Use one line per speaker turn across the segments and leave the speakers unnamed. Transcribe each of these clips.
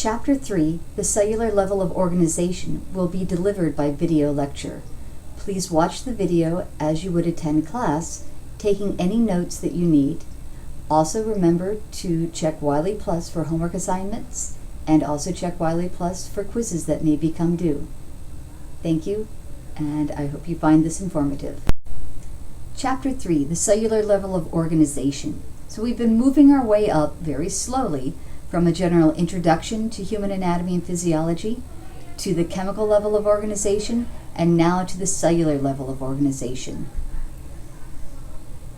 Chapter 3, The Cellular Level of Organization, will be delivered by video lecture. Please watch the video as you would attend class, taking any notes that you need. Also remember to check Wiley Plus for homework assignments, and also check Wiley Plus for quizzes that may become due. Thank you, and I hope you find this informative. Chapter 3, The Cellular Level of Organization. So we've been moving our way up very slowly from a general introduction to human anatomy and physiology, to the chemical level of organization, and now to the cellular level of organization.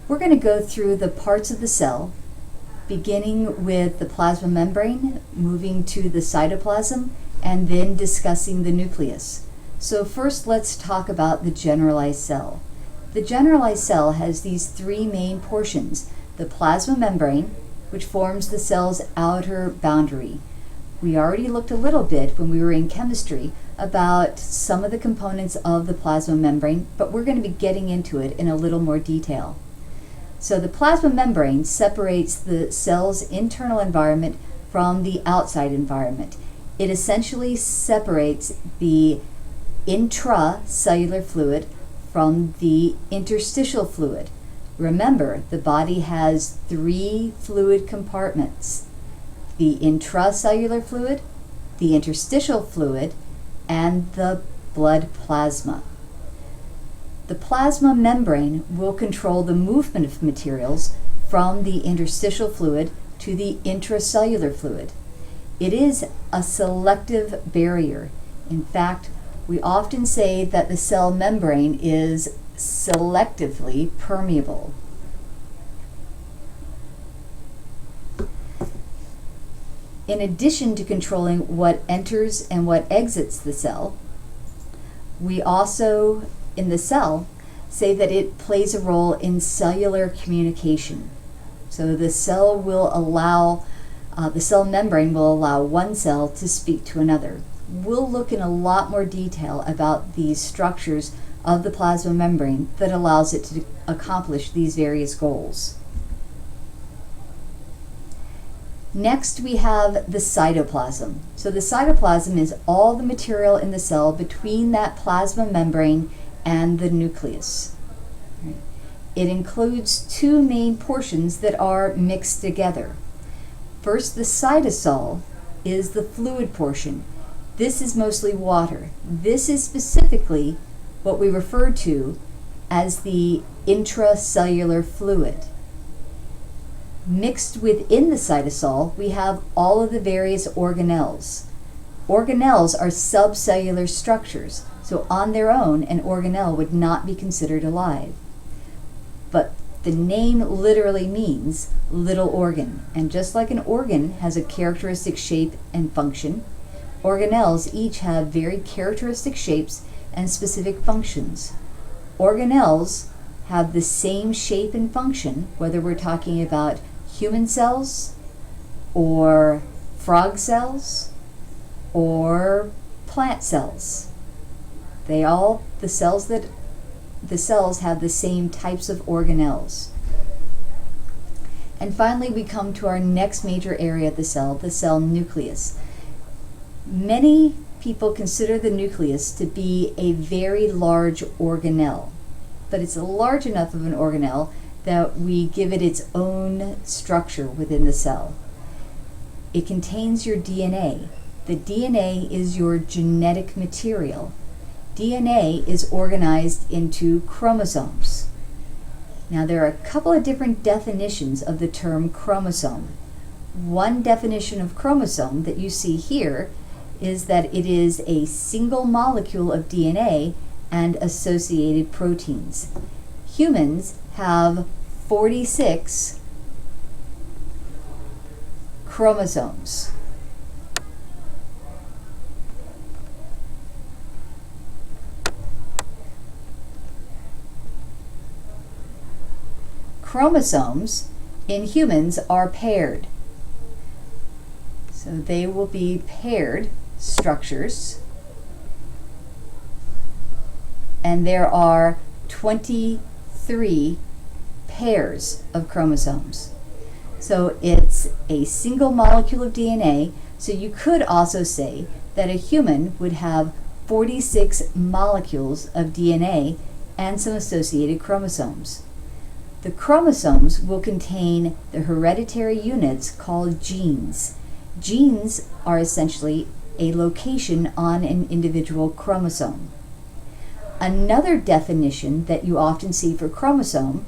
We're going to go through the parts of the cell, beginning with the plasma membrane, moving to the cytoplasm, and then discussing the nucleus. So first let's talk about the generalized cell. The generalized cell has these three main portions: the plasma membrane, which forms the cell's outer boundary. We already looked a little bit when we were in chemistry about some of the components of the plasma membrane, but we're going to be getting into it in a little more detail. So the plasma membrane separates the cell's internal environment from the outside environment. It essentially separates the intracellular fluid from the interstitial fluid. Remember, the body has three fluid compartments: the intracellular fluid, the interstitial fluid, and the blood plasma. The plasma membrane will control the movement of materials from the interstitial fluid to the intracellular fluid. It is a selective barrier. In fact, we often say that the cell membrane is selectively permeable. In addition to controlling what enters and what exits the cell, we also, in the cell, say that it plays a role in cellular communication. So the cell will allow, the cell membrane will allow one cell to speak to another. We'll look in a lot more detail about these structures of the plasma membrane that allows it to accomplish these various goals. Next, we have the cytoplasm. So the cytoplasm is all the material in the cell between that plasma membrane and the nucleus. It includes two main portions that are mixed together. First, the cytosol is the fluid portion. This is mostly water. This is specifically what we refer to as the intracellular fluid. Mixed within the cytosol, we have all of the various organelles. Organelles are subcellular structures, so on their own, an organelle would not be considered alive. But the name literally means little organ, and just like an organ has a characteristic shape and function, organelles each have very characteristic shapes and specific functions. Organelles have the same shape and function, whether we're talking about human cells or frog cells or plant cells. The cells have the same types of organelles. And finally, we come to our next major area of the cell nucleus. Many people consider the nucleus to be a very large organelle, but it's large enough of an organelle that we give it its own structure within the cell. It contains your DNA. The DNA is your genetic material. DNA is organized into chromosomes. Now, there are a couple of different definitions of the term chromosome. One definition of chromosome that you see here is that it is a single molecule of DNA and associated proteins. Humans have 46 chromosomes. Chromosomes in humans are paired. So they will be paired structures, and there are 23 pairs of chromosomes. So it's a single molecule of DNA, So you could also say that a human would have 46 molecules of DNA and some associated chromosomes. The chromosomes will contain the hereditary units called genes. Genes are essentially a location on an individual chromosome. Another definition that you often see for chromosome,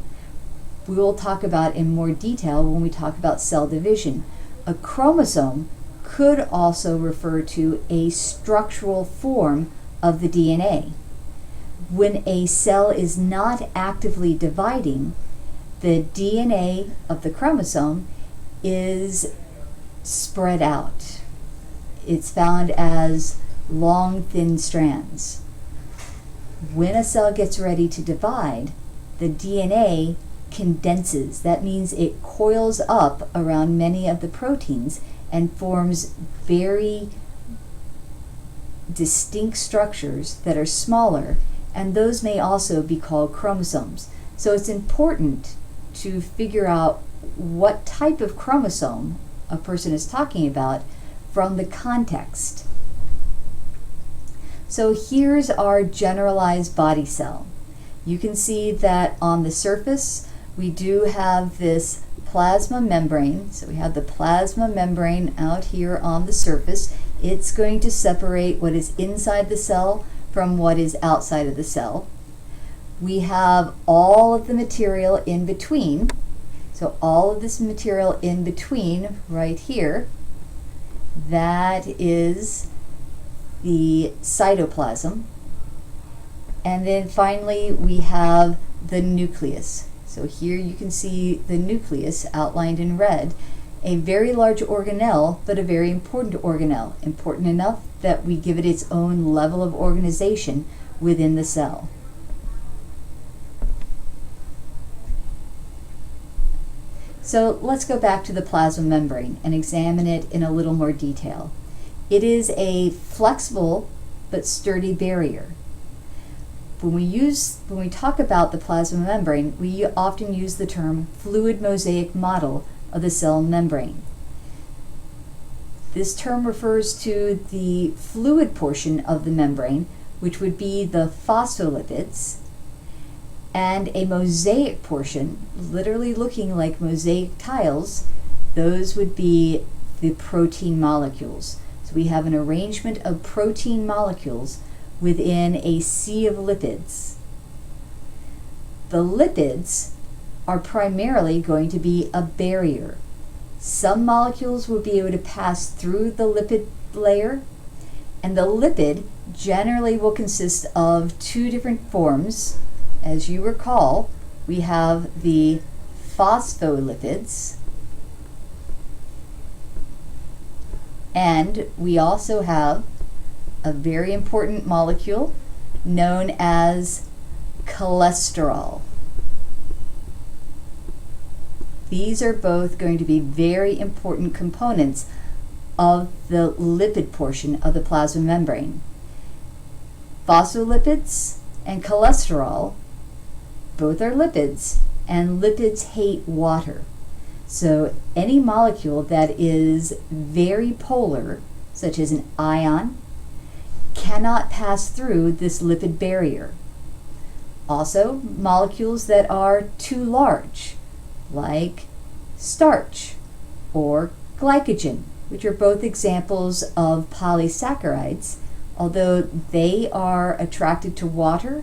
we will talk about in more detail when we talk about cell division. A chromosome could also refer to a structural form of the DNA. When a cell is not actively dividing, the DNA of the chromosome is spread out. It's found as long, thin strands. When a cell gets ready to divide, the DNA condenses. That means it coils up around many of the proteins and forms very distinct structures that are smaller, and those may also be called chromosomes. So it's important to figure out what type of chromosome a person is talking about from the context. So here's our generalized body cell. You can see that on the surface we do have this plasma membrane. So we have the plasma membrane out here on the surface. It's going to separate what is inside the cell from what is outside of the cell. We have all of the material in between. So all of this material in between right here, that is the cytoplasm. And then finally we have the nucleus. So here you can see the nucleus outlined in red, a very large organelle, but a very important organelle, important enough that we give it its own level of organization within the cell. So let's go back to the plasma membrane and examine it in a little more detail. It is a flexible but sturdy barrier. When we talk about the plasma membrane, we often use the term fluid mosaic model of the cell membrane. This term refers to the fluid portion of the membrane, which would be the phospholipids, and a mosaic portion, literally looking like mosaic tiles, those would be the protein molecules. So we have an arrangement of protein molecules within a sea of lipids. The lipids are primarily going to be a barrier. Some molecules will be able to pass through the lipid layer, and the lipid generally will consist of two different forms. As you recall, we have the phospholipids, and we also have a very important molecule known as cholesterol. These are both going to be very important components of the lipid portion of the plasma membrane. Phospholipids and cholesterol, both are lipids, and lipids hate water. So any molecule that is very polar, such as an ion, cannot pass through this lipid barrier. Also, molecules that are too large, like starch or glycogen, which are both examples of polysaccharides. Although they are attracted to water,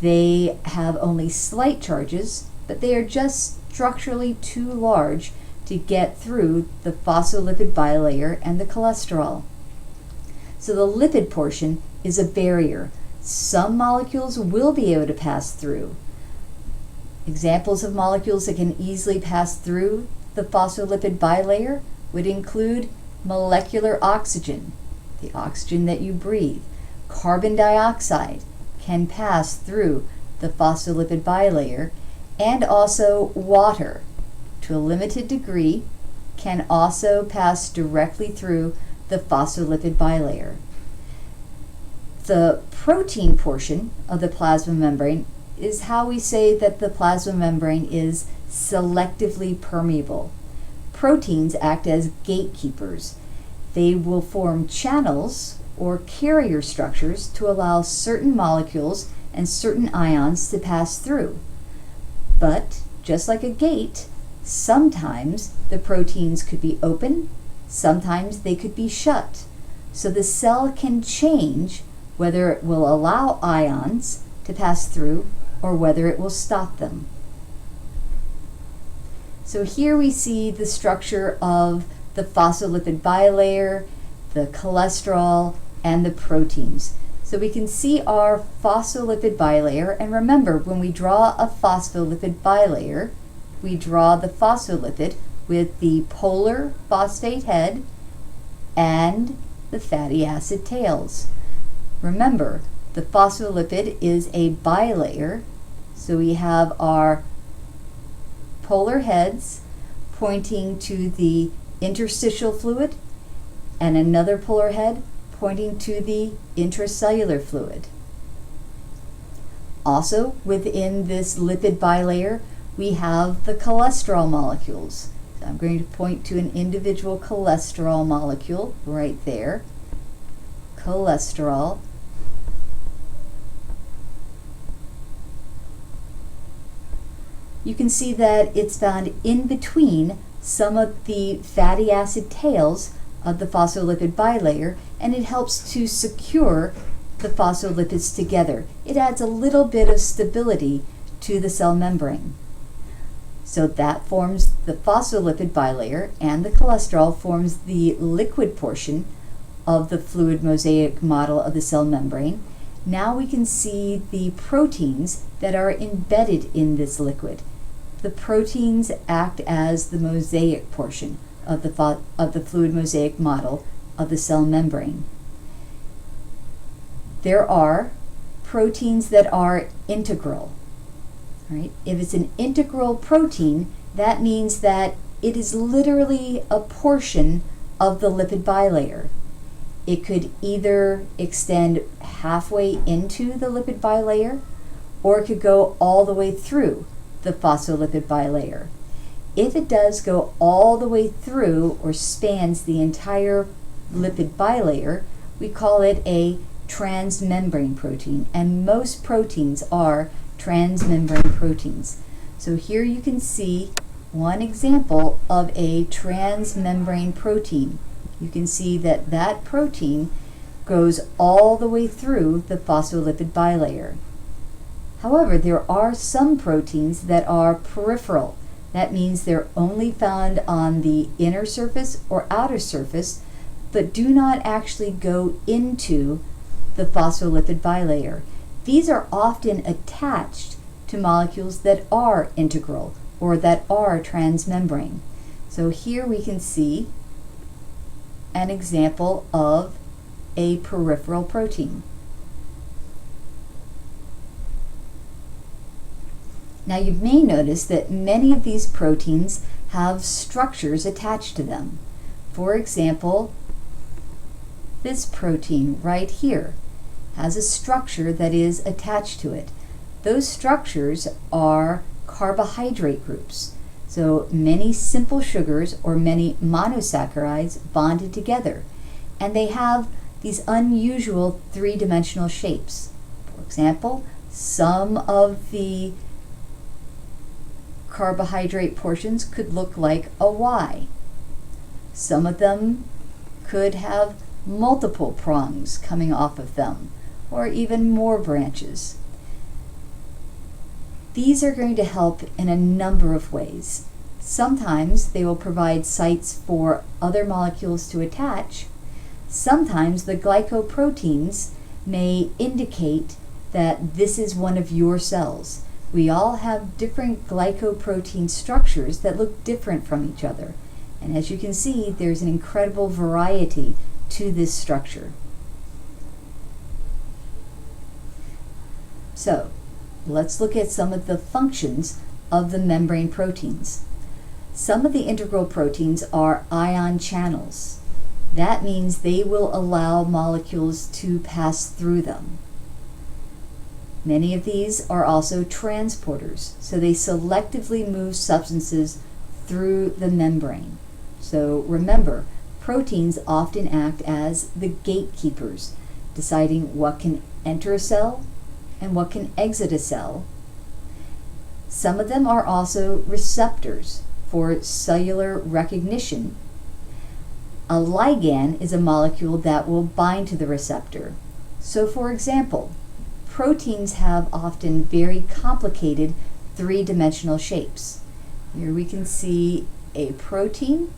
they have only slight charges, but they are just structurally too large to get through the phospholipid bilayer and the cholesterol. So the lipid portion is a barrier. Some molecules will be able to pass through. Examples of molecules that can easily pass through the phospholipid bilayer would include molecular oxygen, the oxygen that you breathe. Carbon dioxide can pass through the phospholipid bilayer, and also water, to a limited degree, can also pass directly through the phospholipid bilayer. The protein portion of the plasma membrane is how we say that the plasma membrane is selectively permeable. Proteins act as gatekeepers. They will form channels or carrier structures to allow certain molecules and certain ions to pass through. But just like a gate, sometimes the proteins could be open, sometimes they could be shut. So the cell can change whether it will allow ions to pass through or whether it will stop them. So here we see the structure of the phospholipid bilayer, the cholesterol, and the proteins. So we can see our phospholipid bilayer, and remember, when we draw a phospholipid bilayer, we draw the phospholipid with the polar phosphate head and the fatty acid tails. Remember, the phospholipid is a bilayer, so we have our polar heads pointing to the interstitial fluid and another polar head pointing to the intracellular fluid. Also, within this lipid bilayer, we have the cholesterol molecules. So I'm going to point to an individual cholesterol molecule right there. Cholesterol. You can see that it's found in between some of the fatty acid tails of the phospholipid bilayer, and it helps to secure the phospholipids together. It adds a little bit of stability to the cell membrane. So that forms the phospholipid bilayer, and the cholesterol forms the liquid portion of the fluid mosaic model of the cell membrane. Now we can see the proteins that are embedded in this liquid. The proteins act as the mosaic portion of the fluid mosaic model of the cell membrane. There are proteins that are integral. Right? If it's an integral protein, that means that it is literally a portion of the lipid bilayer. It could either extend halfway into the lipid bilayer, or it could go all the way through the phospholipid bilayer. If it does go all the way through or spans the entire lipid bilayer, we call it a transmembrane protein, and most proteins are transmembrane proteins. So here you can see one example of a transmembrane protein. You can see that that protein goes all the way through the phospholipid bilayer. However, there are some proteins that are peripheral. That means they're only found on the inner surface or outer surface, but do not actually go into the phospholipid bilayer. These are often attached to molecules that are integral or that are transmembrane. So here we can see an example of a peripheral protein. Now you may notice that many of these proteins have structures attached to them. For example, this protein right here has a structure that is attached to it. Those structures are carbohydrate groups. So many simple sugars or many monosaccharides bonded together, and they have these unusual three-dimensional shapes. For example, some of the carbohydrate portions could look like a Y. Some of them could have multiple prongs coming off of them, or even more branches. These are going to help in a number of ways. Sometimes they will provide sites for other molecules to attach. Sometimes the glycoproteins may indicate that this is one of your cells. We all have different glycoprotein structures that look different from each other. And as you can see, there's an incredible variety to this structure. So, let's look at some of the functions of the membrane proteins. Some of the integral proteins are ion channels. That means they will allow molecules to pass through them. Many of these are also transporters, so they selectively move substances through the membrane. So remember, Proteins often act as the gatekeepers, deciding what can enter a cell and what can exit a cell. Some of them are also receptors for cellular recognition. A ligand is a molecule that will bind to the receptor. So, for example, proteins have often very complicated three-dimensional shapes. Here we can see a protein,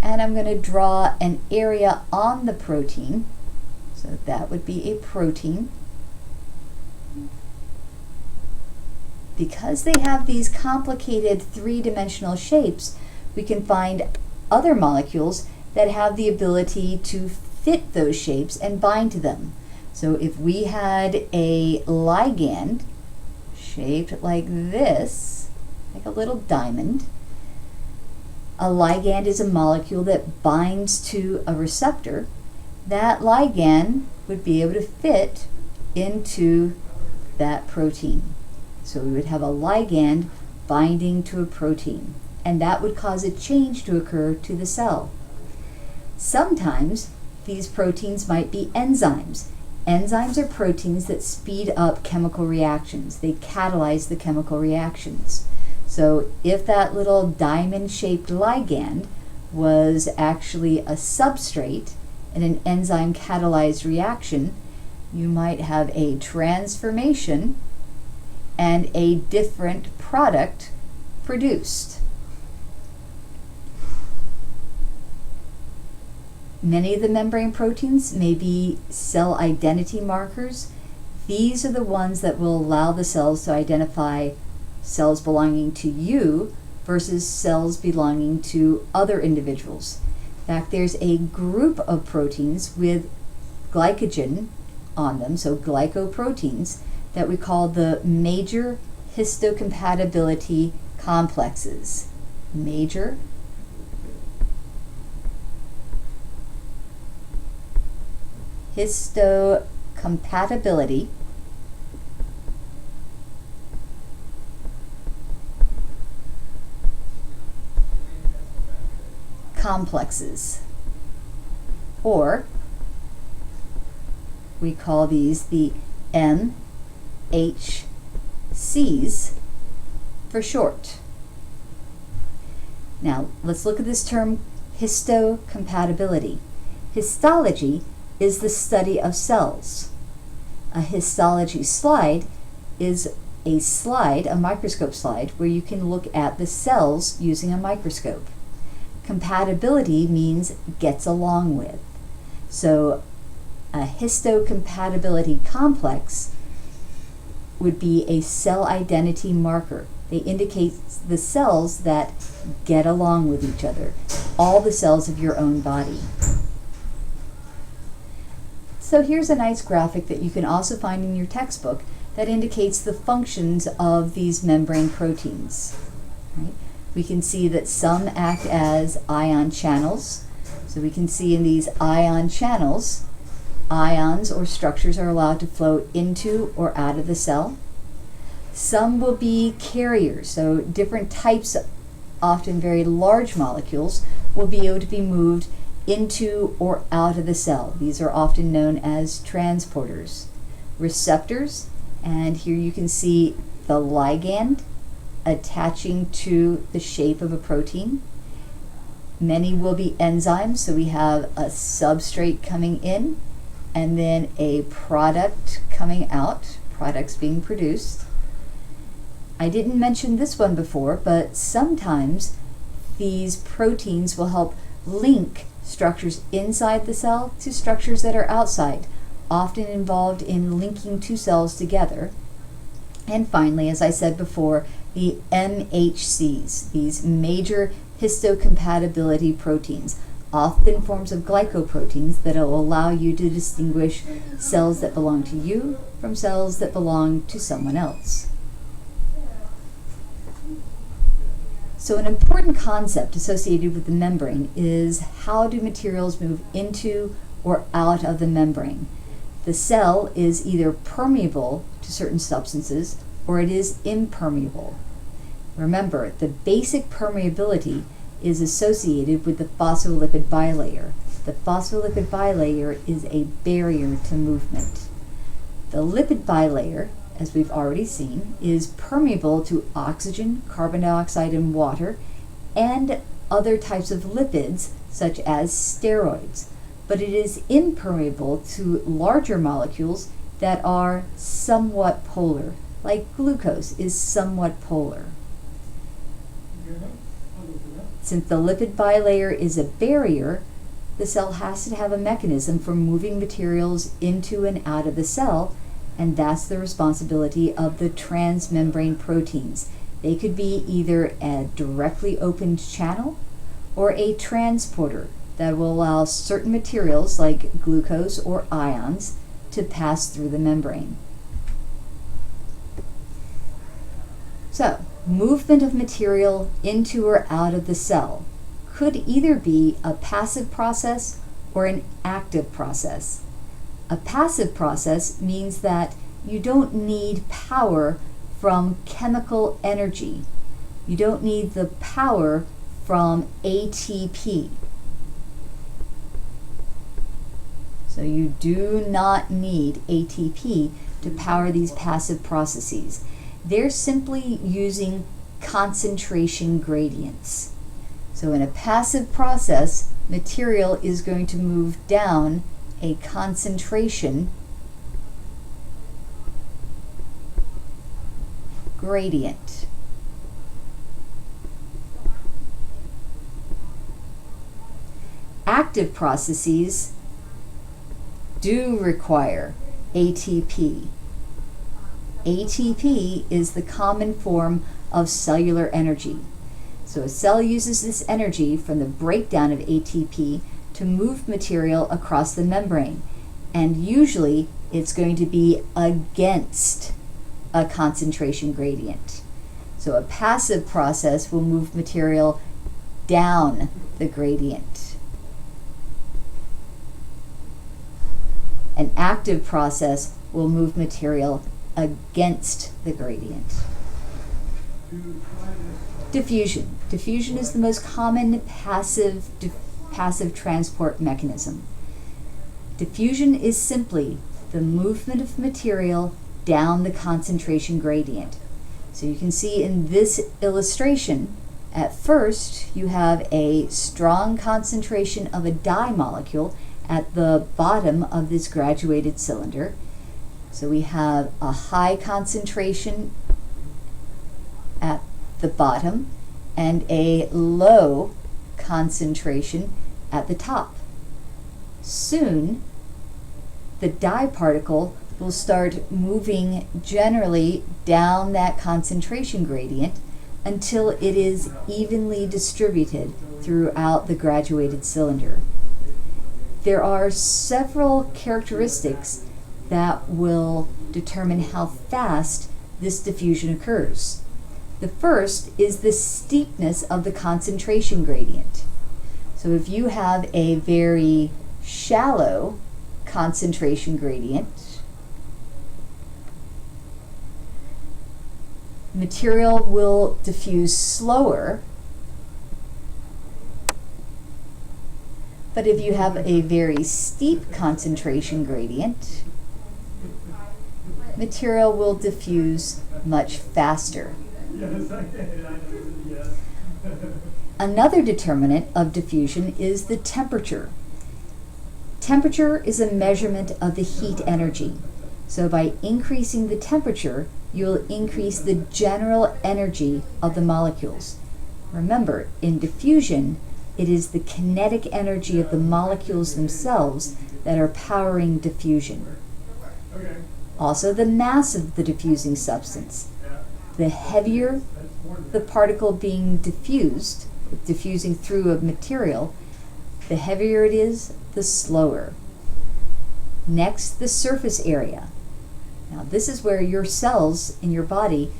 and I'm going to draw an area on the protein. So that would be a protein. Because they have these complicated three-dimensional shapes, we can find other molecules that have the ability to fit those shapes and bind to them. So if we had a ligand shaped like this, like a little diamond, a ligand is a molecule that binds to a receptor. That ligand would be able to fit into that protein. So we would have a ligand binding to a protein, and that would cause a change to occur to the cell. Sometimes these proteins might be enzymes. Enzymes are proteins that speed up chemical reactions. They catalyze the chemical reactions. So if that little diamond-shaped ligand was actually a substrate in an enzyme-catalyzed reaction, you might have a transformation and a different product produced. Many of the membrane proteins may be cell identity markers. These are the ones that will allow the cells to identify cells belonging to you versus cells belonging to other individuals. In fact, there's a group of proteins with glycogen on them, so glycoproteins, that we call the major histocompatibility complexes. Major histocompatibility complexes, or we call these the MHCs for short. Now, let's look at this term histocompatibility. Histology is the study of cells. A histology slide is a slide, a microscope slide, where you can look at the cells using a microscope. Compatibility means gets along with. So a histocompatibility complex would be a cell identity marker. They indicate the cells that get along with each other, all the cells of your own body. So here's a nice graphic that you can also find in your textbook that indicates the functions of these membrane proteins. Right? We can see that some act as ion channels. So we can see in these ion channels, ions or structures are allowed to flow into or out of the cell. Some will be carriers, so different types, often very large molecules, will be able to be moved into or out of the cell. These are often known as transporters. Receptors, and here you can see the ligand attaching to the shape of a protein. Many will be enzymes, so we have a substrate coming in and then a product coming out, products being produced. I didn't mention this one before, but sometimes these proteins will help link structures inside the cell to structures that are outside, often involved in linking two cells together. And finally, as I said before, the MHCs, these major histocompatibility proteins, often forms of glycoproteins that will allow you to distinguish cells that belong to you from cells that belong to someone else. So an important concept associated with the membrane is how do materials move into or out of the membrane. The cell is either permeable to certain substances or it is impermeable. Remember, the basic permeability is associated with the phospholipid bilayer. The phospholipid bilayer is a barrier to movement. The lipid bilayer, as we've already seen, is permeable to oxygen, carbon dioxide, and water, and other types of lipids, such as steroids. But it is impermeable to larger molecules that are somewhat polar, like glucose is somewhat polar. Since the lipid bilayer is a barrier, the cell has to have a mechanism for moving materials into and out of the cell, and that's the responsibility of the transmembrane proteins. They could be either a directly opened channel or a transporter that will allow certain materials like glucose or ions to pass through the membrane. So, movement of material into or out of the cell could either be a passive process or an active process. A passive process means that you don't need power from chemical energy. You don't need the power from ATP. So you do not need ATP to power these passive processes. They're simply using concentration gradients. So in a passive process, material is going to move down a concentration gradient. Active processes do require ATP. ATP is the common form of cellular energy. So a cell uses this energy from the breakdown of ATP to move material across the membrane, and usually it's going to be against a concentration gradient. So a passive process will move material down the gradient. An active process will move material against the gradient. Diffusion. Diffusion is the most common passive transport mechanism. Diffusion is simply the movement of material down the concentration gradient. So you can see in this illustration, at first you have a strong concentration of a dye molecule at the bottom of this graduated cylinder. So we have a high concentration at the bottom and a low concentration at the top. Soon, the dye particle will start moving generally down that concentration gradient until it is evenly distributed throughout the graduated cylinder. There are several characteristics that will determine how fast this diffusion occurs. The first is the steepness of the concentration gradient. So if you have a very shallow concentration gradient, material will diffuse slower. But if you have a very steep concentration gradient, material will diffuse much faster. Another determinant of diffusion is the temperature. Temperature is a measurement of the heat energy. So by increasing the temperature, you'll increase the general energy of the molecules. Remember, in diffusion, it is the kinetic energy of the molecules themselves that are powering diffusion. Also, the mass of the diffusing substance. The heavier the particle being diffusing through a material, the heavier it is, the slower. Next, the surface area. Now, this is where your cells in your body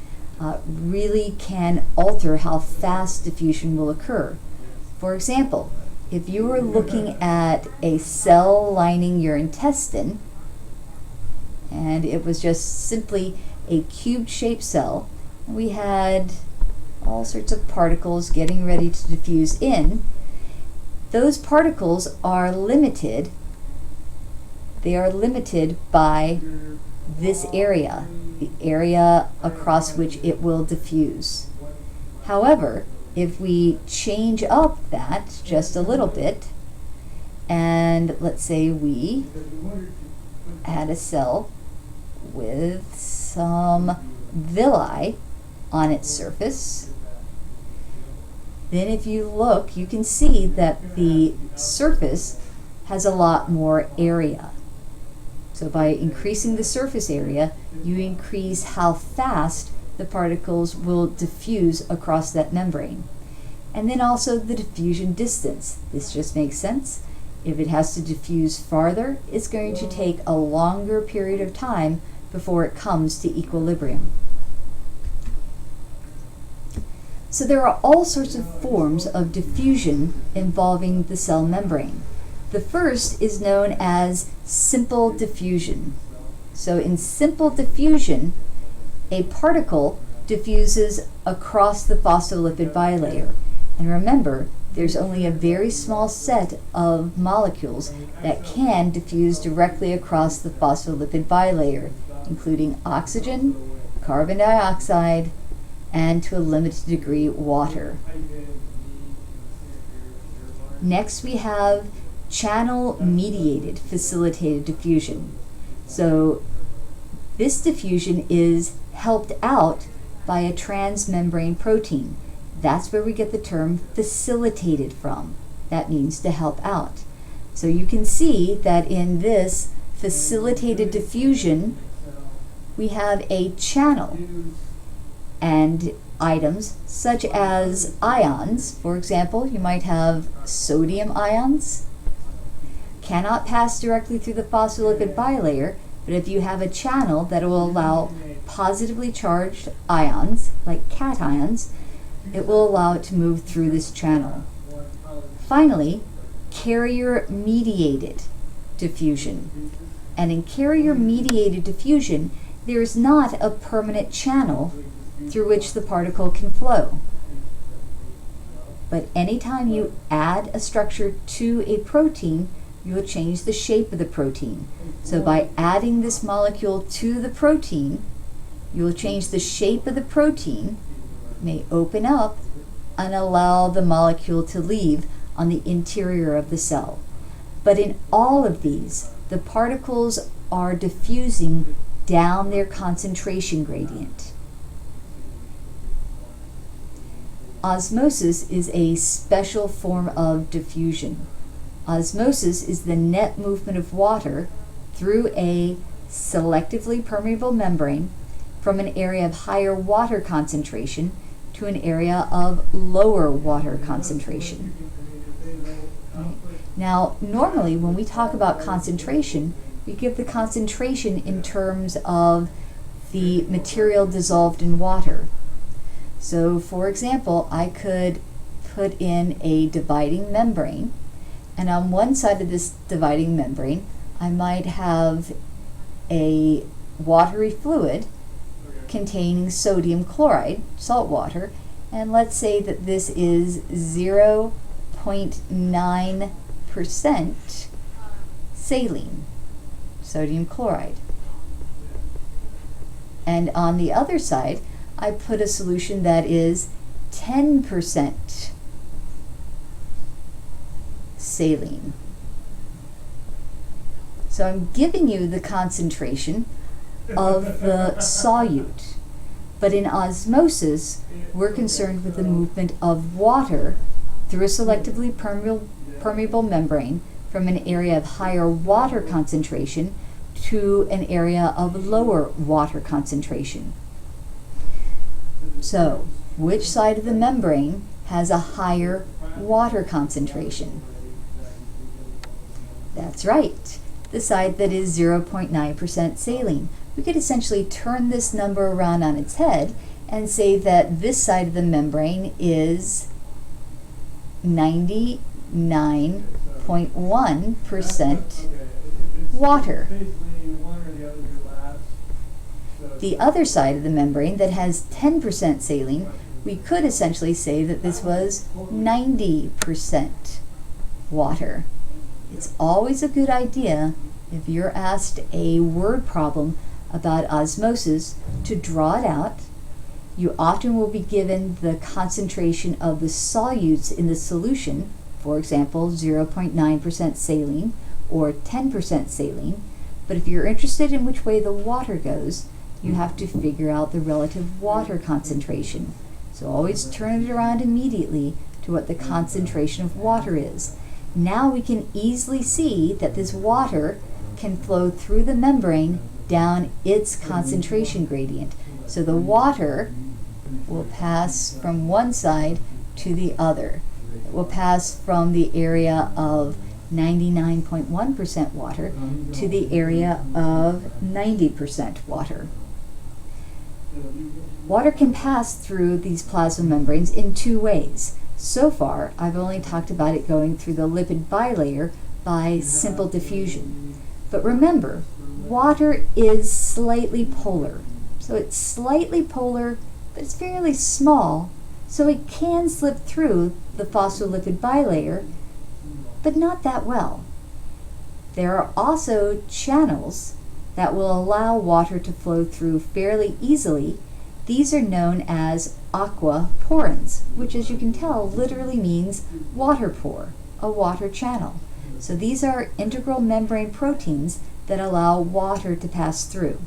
really can alter how fast diffusion will occur. For example, if you were looking at a cell lining your intestine, and it was just simply a cube-shaped cell, we had all sorts of particles getting ready to diffuse in. Those particles are limited. They are limited by this area, the area across which it will diffuse. However, if we change up that just a little bit, and let's say we add a cell with some villi on its surface, then if you look, you can see that the surface has a lot more area. So by increasing the surface area, you increase how fast the particles will diffuse across that membrane. And then also the diffusion distance. This just makes sense. If it has to diffuse farther, it's going to take a longer period of time before it comes to equilibrium. So there are all sorts of forms of diffusion involving the cell membrane. The first is known as simple diffusion. So in simple diffusion, a particle diffuses across the phospholipid bilayer. And remember, there's only a very small set of molecules that can diffuse directly across the phospholipid bilayer, including oxygen, carbon dioxide, and to a limited degree, water. Next, we have channel-mediated facilitated diffusion. So this diffusion is helped out by a transmembrane protein. That's where we get the term facilitated from. That means to help out. So you can see that in this facilitated diffusion, we have a channel, and items such as ions, for example, you might have sodium ions, cannot pass directly through the phospholipid bilayer, but if you have a channel that will allow positively charged ions, like cations, it will allow it to move through this channel. Finally, carrier-mediated diffusion. And in carrier-mediated diffusion, there is not a permanent channel through which the particle can flow. But anytime you add a structure to a protein, you will change the shape of the protein. So by adding this molecule to the protein, you will change the shape of the protein, may open up, and allow the molecule to leave on the interior of the cell. But in all of these, the particles are diffusing down their concentration gradient. Osmosis is a special form of diffusion. Osmosis is the net movement of water through a selectively permeable membrane from an area of higher water concentration to an area of lower water concentration. Right. Now, normally when we talk about concentration, we give the concentration in terms of the material dissolved in water. So, for example, I could put in a dividing membrane, and on one side of this dividing membrane, I might have a watery fluid containing sodium chloride, salt water, and let's say that this is 0.9% saline, sodium chloride. And on the other side, I put a solution that is 10% saline. So I'm giving you the concentration of the solute. But in osmosis, we're concerned with the movement of water through a selectively permeable membrane from an area of higher water concentration to an area of lower water concentration. So, which side of the membrane has a higher water concentration? That's right, the side that is 0.9% saline. We could essentially turn this number around on its head and say that this side of the membrane is 99.1% water. The other side of the membrane that has 10% saline we could essentially say that this was 90% water. It's always a good idea, if you're asked a word problem about osmosis, to draw it out. You often will be given the concentration of the solutes in the solution, for example, 0.9% saline or 10% saline. But if you're interested in which way the water goes, you have to figure out the relative water concentration. So always turn it around immediately to what the concentration of water is. Now we can easily see that this water can flow through the membrane down its concentration gradient. So the water will pass from one side to the other. It will pass from the area of 99.1% water to the area of 90% water. Water can pass through these plasma membranes in two ways. So far, I've only talked about it going through the lipid bilayer by simple diffusion. But remember, water is slightly polar. So it's slightly polar, but it's fairly small, so it can slip through the phospholipid bilayer, but not that well. There are also channels that will allow water to flow through fairly easily. These are known as aquaporins, which, as you can tell, literally means water pore, a water channel. So these are integral membrane proteins that allow water to pass through.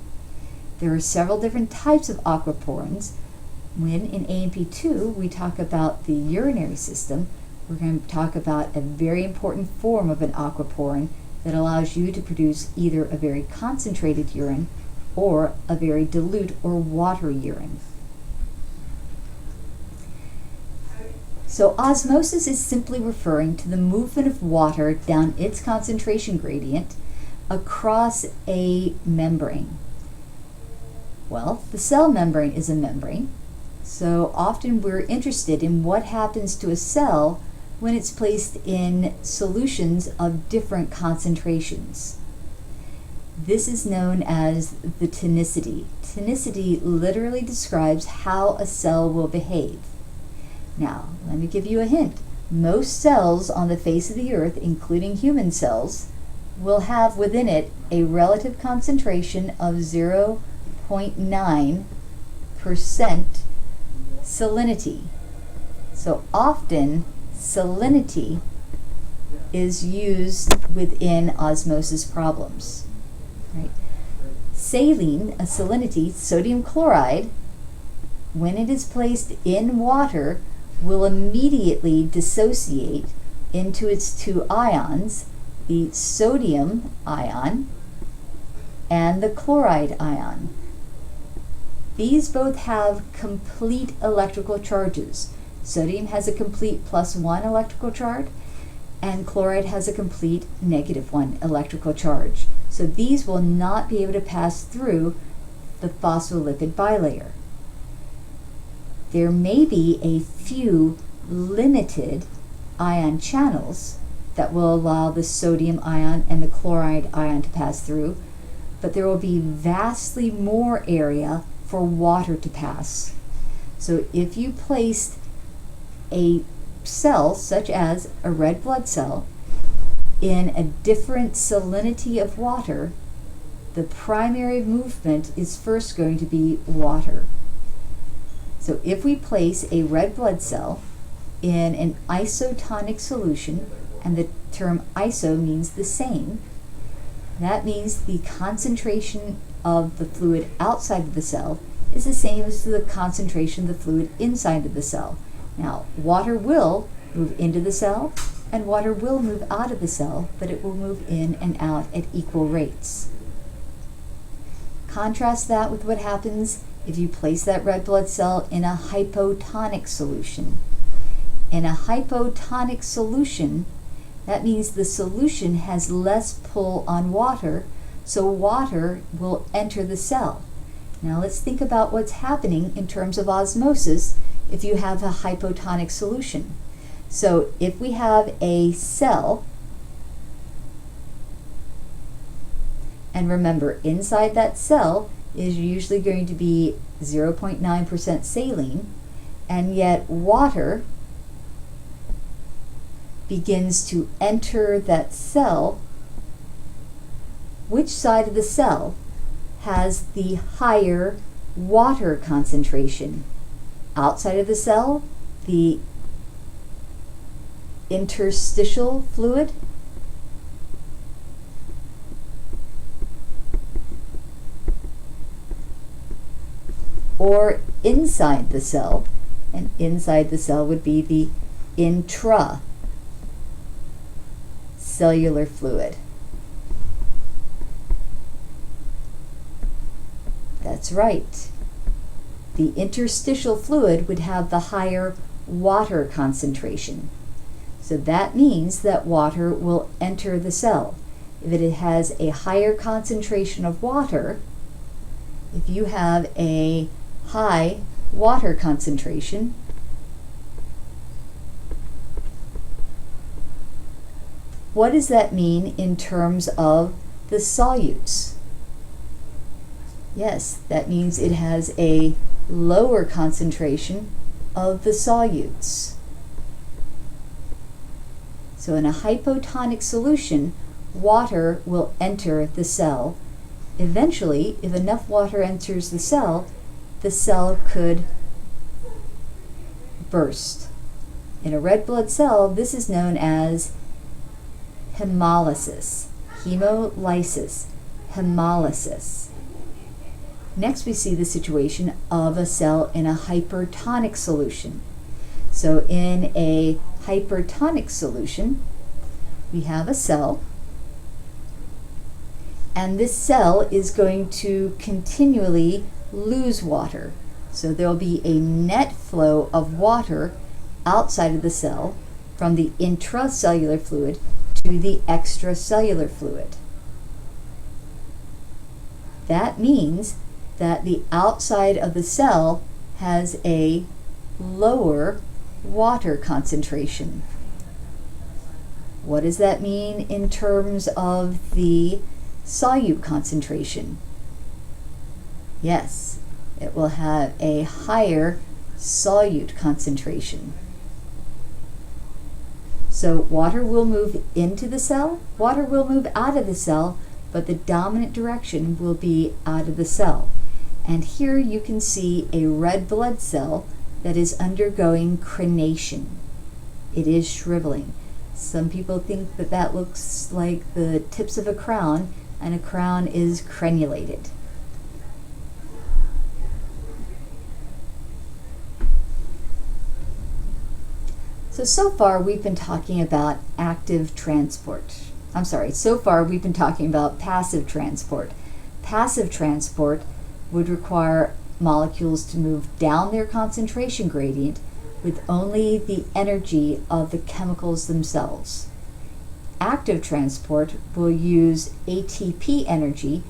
There are several different types of aquaporins. When in A&P2 we talk about the urinary system, we're going to talk about a very important form of an aquaporin that allows you to produce either a very concentrated urine or a very dilute or watery urine. So osmosis is simply referring to the movement of water down its concentration gradient across a membrane. Well, the cell membrane is a membrane, so often we're interested in what happens to a cell when it's placed in solutions of different concentrations. This is known as the tonicity. Tonicity literally describes how a cell will behave. Now, let me give you a hint. Most cells on the face of the earth, including human cells, will have within it a relative concentration of 0.9% salinity. So often, salinity is used within osmosis problems. Right? Saline, a salinity, sodium chloride, when it is placed in water, will immediately dissociate into its two ions, the sodium ion and the chloride ion. These both have complete electrical charges. Sodium has a complete +1 electrical charge, and chloride has a complete -1 electrical charge. So these will not be able to pass through the phospholipid bilayer. There may be a few limited ion channels that will allow the sodium ion and the chloride ion to pass through, but there will be vastly more area for water to pass. So if you placed a cell, such as a red blood cell, in a different salinity of water, the primary movement is first going to be water. So if we place a red blood cell in an isotonic solution, and the term iso means the same, that means the concentration of the fluid outside of the cell is the same as the concentration of the fluid inside of the cell. Now, water will move into the cell, and water will move out of the cell, but it will move in and out at equal rates. Contrast that with what happens if you place that red blood cell in a hypotonic solution. In a hypotonic solution, that means the solution has less pull on water, so water will enter the cell. Now let's think about what's happening in terms of osmosis if you have a hypotonic solution. So if we have a cell, and remember, inside that cell is usually going to be 0.9% saline, and yet water begins to enter that cell, which side of the cell has the higher water concentration? Outside of the cell, the interstitial fluid, or inside the cell, and inside the cell would be the intracellular fluid. That's right. The interstitial fluid would have the higher water concentration. So that means that water will enter the cell. If it has a higher concentration of water, if you have a high water concentration, what does that mean in terms of the solutes? Yes, that means it has a lower concentration of the solutes. So in a hypotonic solution, water will enter the cell. Eventually, if enough water enters the cell could burst. In a red blood cell, this is known as hemolysis. Hemolysis. Hemolysis. Next, we see the situation of a cell in a hypertonic solution. So in a hypertonic solution, we have a cell, and this cell is going to continually lose water. So there will be a net flow of water outside of the cell from the intracellular fluid to the extracellular fluid. That means that the outside of the cell has a lower water concentration. What does that mean in terms of the solute concentration? Yes, it will have a higher solute concentration. So water will move into the cell, water will move out of the cell, but the dominant direction will be out of the cell. And here you can see a red blood cell that is undergoing crenation. It is shriveling. Some people think that that looks like the tips of a crown, and a crown is crenulated. So far we've been talking about active transport. So far we've been talking about passive transport. Passive transport would require molecules to move down their concentration gradient with only the energy of the chemicals themselves. Active transport will use ATP energy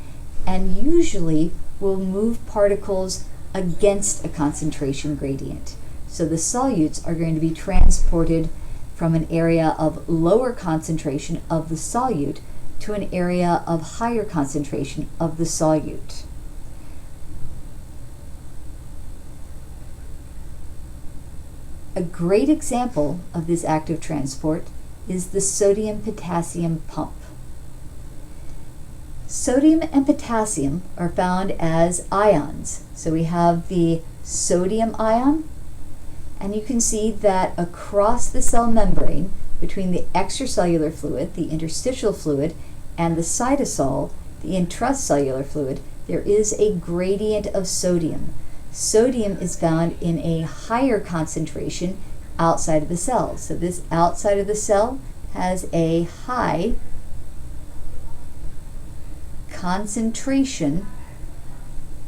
and usually will move particles against a concentration gradient. So the solutes are going to be transported from an area of lower concentration of the solute to an area of higher concentration of the solute. A great example of this active transport is the sodium-potassium pump. Sodium and potassium are found as ions. So we have the sodium ion, and you can see that across the cell membrane between the extracellular fluid, the interstitial fluid, and the cytosol, the intracellular fluid, there is a gradient of sodium. Sodium is found in a higher concentration outside of the cell. So this outside of the cell has a high concentration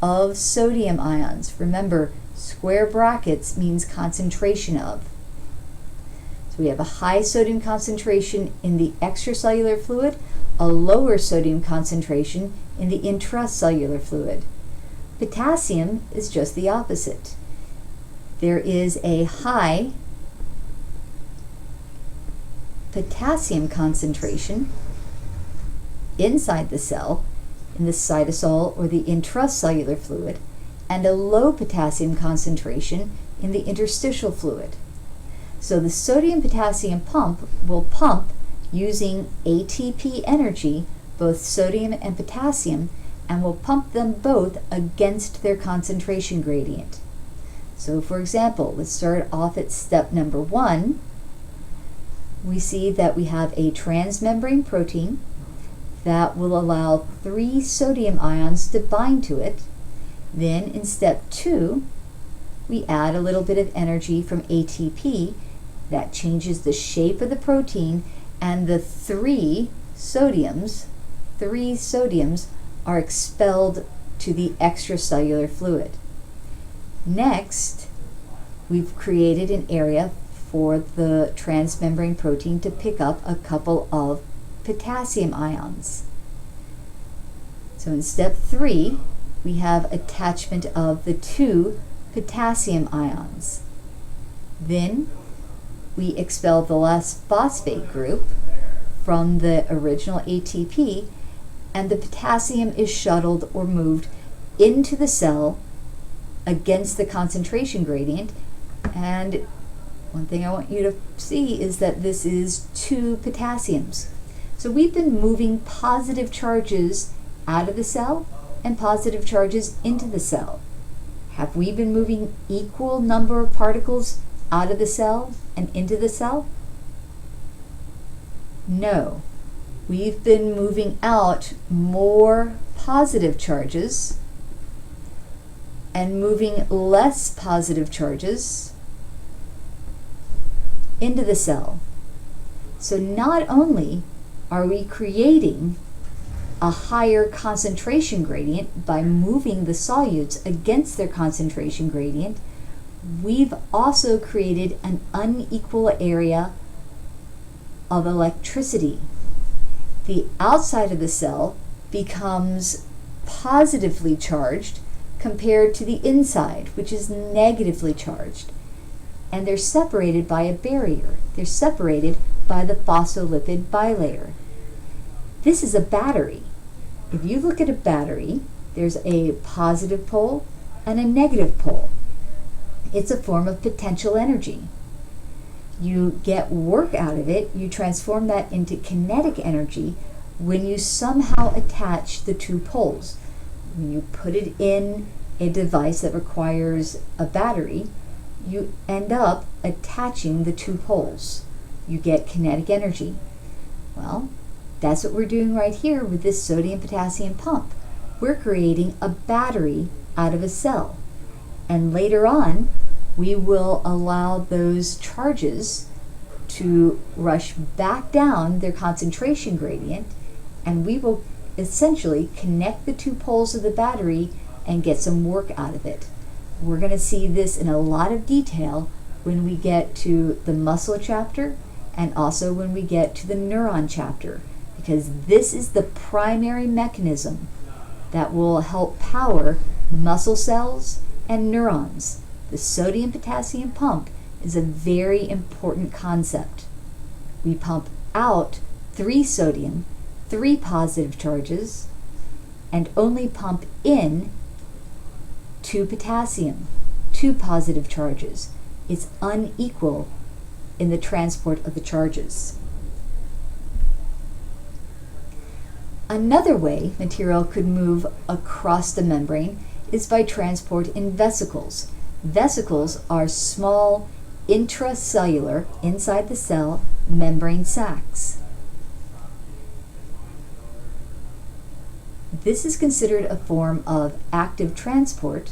of sodium ions. Remember, square brackets means concentration of. So we have a high sodium concentration in the extracellular fluid, a lower sodium concentration in the intracellular fluid. Potassium is just the opposite. There is a high potassium concentration inside the cell in the cytosol or the intracellular fluid, and a low potassium concentration in the interstitial fluid. So the sodium-potassium pump will pump using ATP energy, both sodium and potassium, and will pump them both against their concentration gradient. So for example, let's start off at step number 1. We see that we have a transmembrane protein that will allow 3 sodium ions to bind to it. Then in step 2, we add a little bit of energy from ATP that changes the shape of the protein, and the 3 sodiums are expelled to the extracellular fluid. Next, we've created an area for the transmembrane protein to pick up a couple of potassium ions. So in step 3, we have attachment of the 2 potassium ions. Then we expel the last phosphate group from the original ATP, and the potassium is shuttled or moved into the cell against the concentration gradient. And one thing I want you to see is that this is 2 potassiums. So we've been moving positive charges out of the cell and positive charges into the cell. Have we been moving equal number of particles out of the cell and into the cell? No. We've been moving out more positive charges and moving less positive charges into the cell. So not only are we creating a higher concentration gradient by moving the solutes against their concentration gradient, we've also created an unequal area of electricity. The outside of the cell becomes positively charged compared to the inside, which is negatively charged. And they're separated by a barrier. They're separated by the phospholipid bilayer. This is a battery. If you look at a battery, there's a positive pole and a negative pole. It's a form of potential energy. You get work out of it, you transform that into kinetic energy when you somehow attach the 2 poles. When you put it in a device that requires a battery, you end up attaching the 2 poles. You get kinetic energy. Well, that's what we're doing right here with this sodium-potassium pump. We're creating a battery out of a cell. And later on, we will allow those charges to rush back down their concentration gradient, and we will essentially connect the 2 poles of the battery and get some work out of it. We're going to see this in a lot of detail when we get to the muscle chapter and also when we get to the neuron chapter, because this is the primary mechanism that will help power muscle cells and neurons. The sodium-potassium pump is a very important concept. We pump out 3 sodium, 3 positive charges, and only pump in 2 potassium, 2 positive charges. It's unequal in the transport of the charges. Another way material could move across the membrane is by transport in vesicles. Vesicles are small intracellular, inside the cell, membrane sacs. This is considered a form of active transport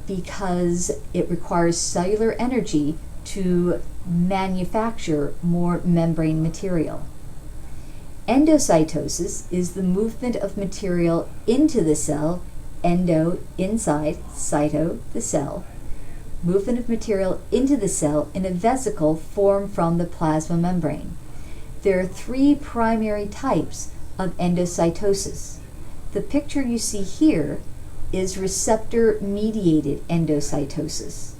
because it requires cellular energy to manufacture more membrane material. Endocytosis is the movement of material into the cell, endo, inside, cyto, the cell. Movement of material into the cell in a vesicle formed from the plasma membrane. There are 3 primary types of endocytosis. The picture you see here is receptor-mediated endocytosis.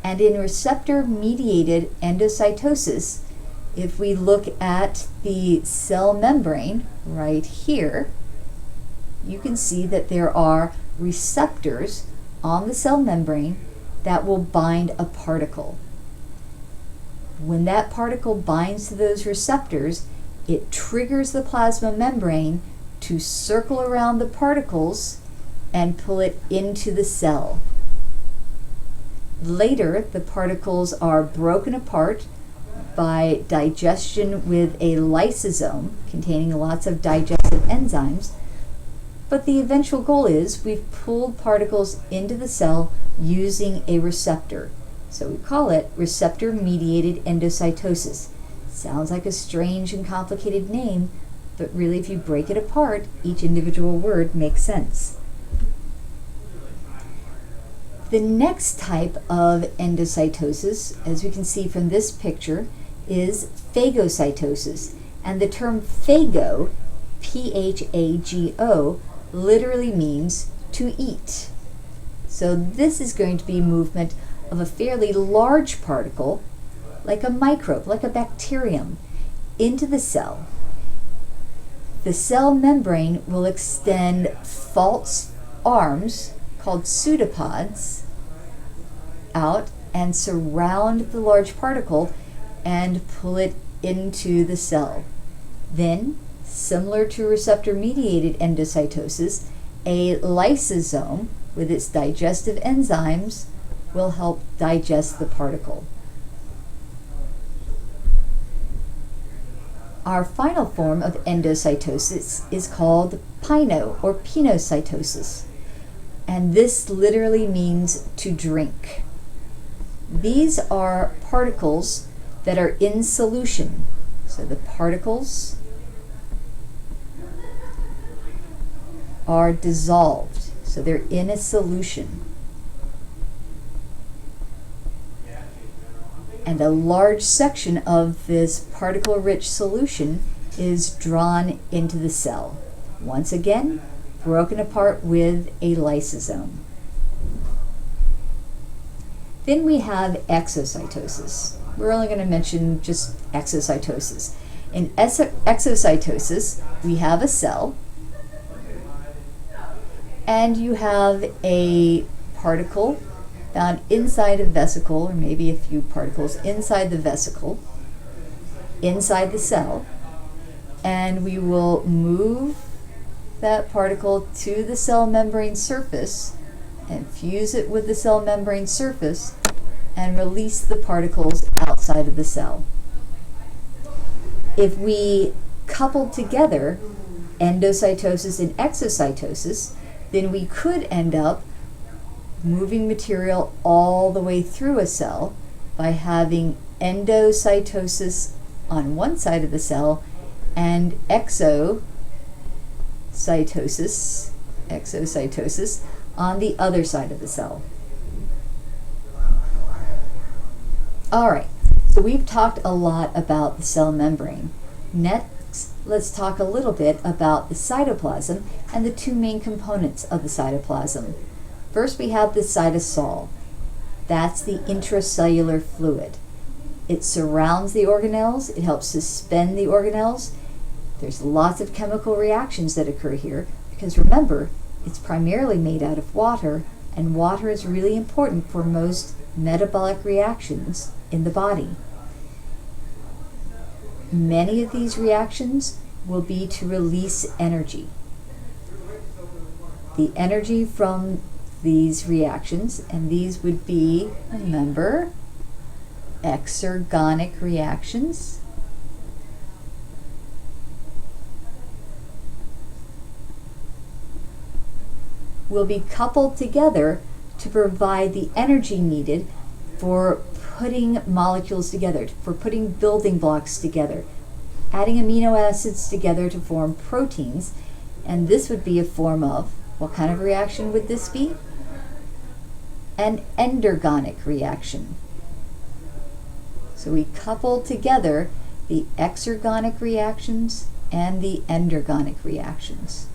And in receptor-mediated endocytosis, if we look at the cell membrane right here, you can see that there are receptors on the cell membrane that will bind a particle. When that particle binds to those receptors, it triggers the plasma membrane to circle around the particles and pull it into the cell. Later, the particles are broken apart by digestion with a lysosome containing lots of digestive enzymes, but the eventual goal is we've pulled particles into the cell using a receptor. So we call it receptor-mediated endocytosis. Sounds like a strange and complicated name, but really if you break it apart, each individual word makes sense. The next type of endocytosis, as we can see from this picture, is phagocytosis. And the term phago, P-H-A-G-O, literally means to eat. So this is going to be movement of a fairly large particle, like a microbe, like a bacterium, into the cell. The cell membrane will extend false arms, called pseudopods, out and surround the large particle and pull it into the cell. Then, similar to receptor-mediated endocytosis, a lysosome with its digestive enzymes will help digest the particle. Our final form of endocytosis is called pino or pinocytosis, and this literally means to drink. These are particles that are in solution. So the particles are dissolved, so they're in a solution. And a large section of this particle-rich solution is drawn into the cell. Once again, broken apart with a lysosome. Then we have exocytosis. We're only going to mention just exocytosis. In exocytosis, we have a cell, and you have a particle found inside a vesicle, or maybe a few particles inside the vesicle, inside the cell, and we will move that particle to the cell membrane surface and fuse it with the cell membrane surface and release the particles outside of the cell. If we coupled together endocytosis and exocytosis, then we could end up moving material all the way through a cell by having endocytosis on one side of the cell and exocytosis on the other side of the cell. All right, so we've talked a lot about the cell membrane. Next, let's talk a little bit about the cytoplasm and the two main components of the cytoplasm. First, we have the cytosol. That's the intracellular fluid. It surrounds the organelles. It helps suspend the organelles. There's lots of chemical reactions that occur here because remember, it's primarily made out of water, and water is really important for most metabolic reactions in the body. Many of these reactions will be to release energy. The energy from these reactions, and these would be, remember, exergonic reactions. Will be coupled together to provide the energy needed for putting molecules together, for putting building blocks together, adding amino acids together to form proteins, and this would be a form of, what kind of reaction would this be? An endergonic reaction. So we couple together the exergonic reactions and the endergonic reactions.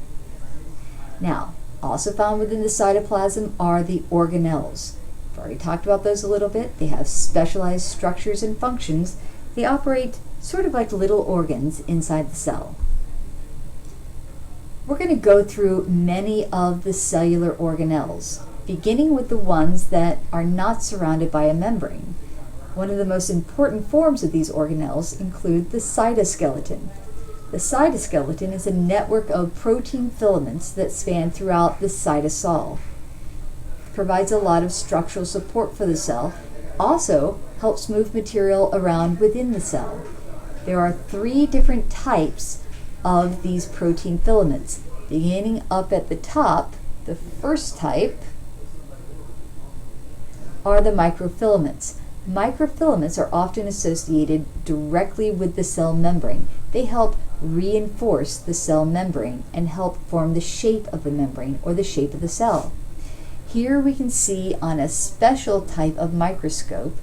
Now, also found within the cytoplasm are the organelles. I've already talked about those a little bit. They have specialized structures and functions. They operate sort of like little organs inside the cell. We're going to go through many of the cellular organelles. beginning with the ones that are not surrounded by a membrane. One of the most important forms of these organelles include the cytoskeleton. The cytoskeleton is a network of protein filaments that span throughout the cytosol. It provides a lot of structural support for the cell, also helps move material around within the cell. There are 3 different types of these protein filaments. Beginning up at the top, the first type are the microfilaments. Microfilaments are often associated directly with the cell membrane. They help reinforce the cell membrane and help form the shape of the membrane or the shape of the cell. Here we can see on a special type of microscope,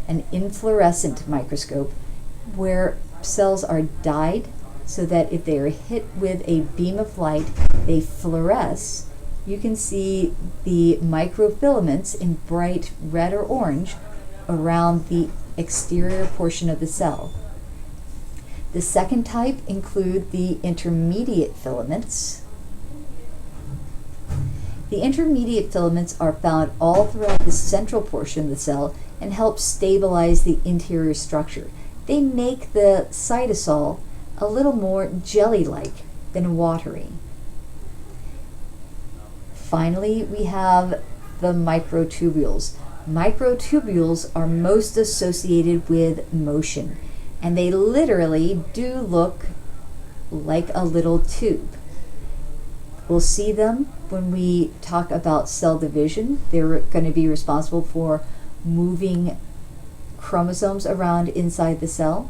an inflorescent microscope, where cells are dyed so that if they are hit with a beam of light, they fluoresce. You can see the microfilaments in bright red or orange around the exterior portion of the cell. The second type include the intermediate filaments. The intermediate filaments are found all throughout the central portion of the cell and help stabilize the interior structure. They make the cytosol a little more jelly-like than watery. Finally, we have the microtubules. Microtubules are most associated with motion, and they literally do look like a little tube. We'll see them when we talk about cell division. They're going to be responsible for moving chromosomes around inside the cell.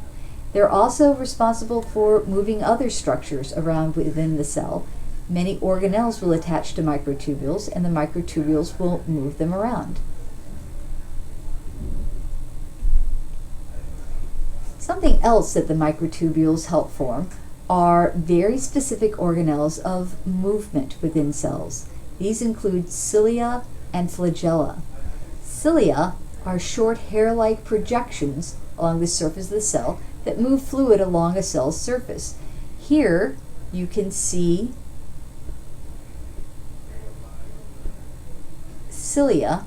They're also responsible for moving other structures around within the cell. Many organelles will attach to microtubules, and the microtubules will move them around. Something else that the microtubules help form are very specific organelles of movement within cells. These include cilia and flagella. Cilia are short hair-like projections along the surface of the cell that move fluid along a cell's surface. Here you can see cilia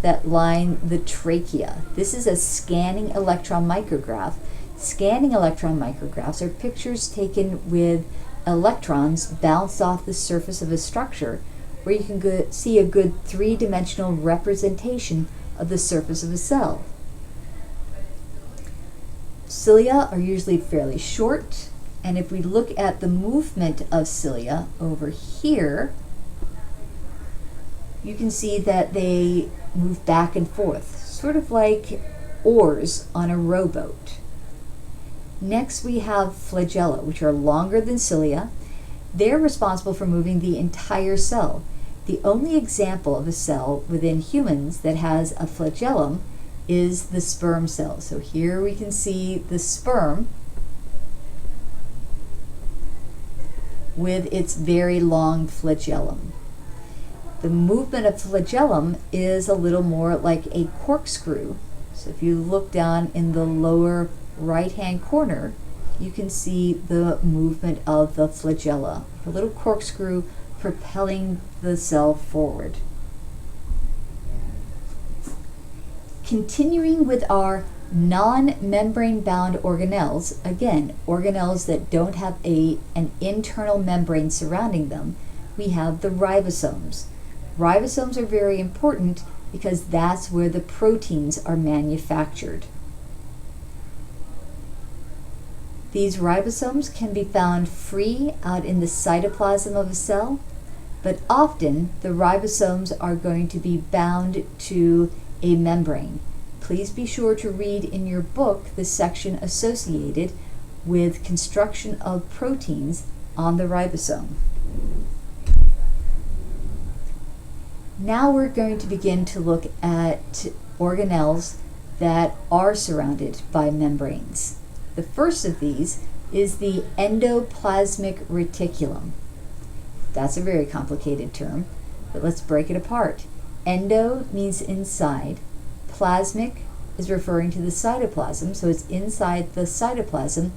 that line the trachea. This is a scanning electron micrograph. Scanning electron micrographs are pictures taken with electrons bounced off the surface of a structure where you can see a good 3-dimensional representation of the surface of a cell. Cilia are usually fairly short, and if we look at the movement of cilia over here, you can see that they move back and forth, sort of like oars on a rowboat. Next we have flagella, which are longer than cilia. They're responsible for moving the entire cell. The only example of a cell within humans that has a flagellum is the sperm cell. So here we can see the sperm with its very long flagellum. The movement of flagellum is a little more like a corkscrew. So if you look down in the lower right-hand corner, you can see the movement of the flagella, a little corkscrew propelling the cell forward. Continuing with our non-membrane bound organelles, again, organelles that don't have an internal membrane surrounding them, we have the ribosomes. Ribosomes are very important because that's where the proteins are manufactured. These ribosomes can be found free out in the cytoplasm of a cell, but often the ribosomes are going to be bound to a membrane. Please be sure to read in your book the section associated with construction of proteins on the ribosome. Now we're going to begin to look at organelles that are surrounded by membranes. The first of these is the endoplasmic reticulum. That's a very complicated term, but let's break it apart. Endo means inside. Plasmic is referring to the cytoplasm, so it's inside the cytoplasm,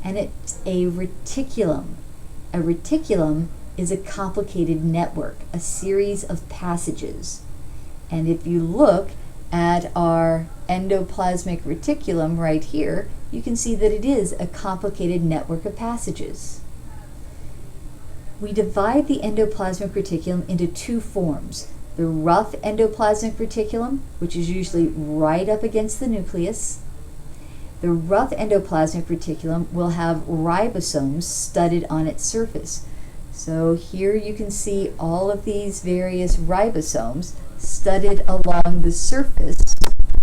and it's a reticulum. A reticulum is a complicated network, a series of passages. And if you look at our endoplasmic reticulum right here, you can see that it is a complicated network of passages. We divide the endoplasmic reticulum into two forms. The rough endoplasmic reticulum, which is usually right up against the nucleus. The rough endoplasmic reticulum will have ribosomes studded on its surface. So here you can see all of these various ribosomes studded along the surface